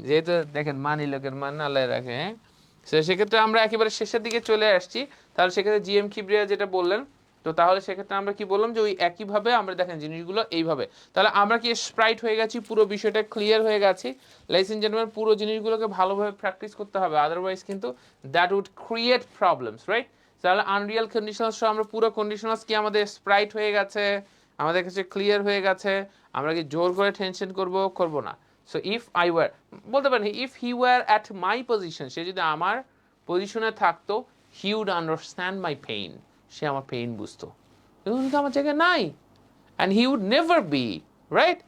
যেহেতু দেখেন মানি লোকের মান আল্লাহ রাখে। হ্যাঁ, সেক্ষেত্রে আমরা একেবারে শেষের দিকে চলে আসছি। তাহলে সেক্ষেত্রে জিএম কিবরিয়া যেটা বললেন, তো তাহলে সেক্ষেত্রে আমরা কি বললাম যে ওই একইভাবে আমরা দেখেন জিনিসগুলো এইভাবে। তাহলে আমরা কি স্প্রাইট হয়ে গেছি, পুরো বিষয়টা ক্লিয়ার হয়ে গেছি। লেডিস এন্ড জেন্টলম্যান, পুরো জিনিসগুলোকে ভালোভাবে প্র্যাকটিস করতে হবে, আদারওয়াইজ কিন্তু that would create problems, right? তাহলে আনরিয়াল কন্ডিশনালস, আমরা পুরো কন্ডিশনালস কি আমাদের স্প্রাইট হয়ে গেছে, আমাদের কাছে ক্লিয়ার হয়ে গেছে। আমরা কি জোর করে টেনশন করব না। সো ইফ আই ওয়্যার, বলতে পারেন if he were at my position, সে যদি আমার পজিশনে থাকতো, he would understand my pain, সে আমার পেইন বুঝতো। কিন্তু আমার জায়গায় নাই, and he would never be, right?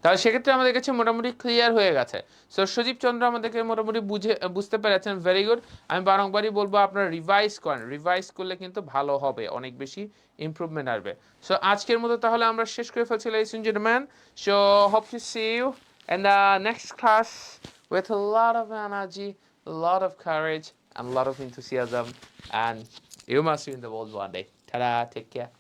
তাহলে সেক্ষেত্রে আমাদের কাছে মোটামুটি ক্লিয়ার হয়ে গেছে। সো সজীব চন্দ্র আমাদেরকে মোটামুটি বুঝতে পেরেছেন, ভেরি গুড। আমি বারংবারই বলবো আপনারা রিভাইজ করেন, রিভাইজ করলে কিন্তু ভালো হবে, অনেক বেশি ইমপ্রুভমেন্ট আসবে। সো আজকের মতো তাহলে আমরা শেষ করে ফেলছি, ladies and gentlemen. So hope to see you in the next class with a lot of energy, a lot of courage, and a lot of enthusiasm, and you must win the world one day. Ta-da, take care.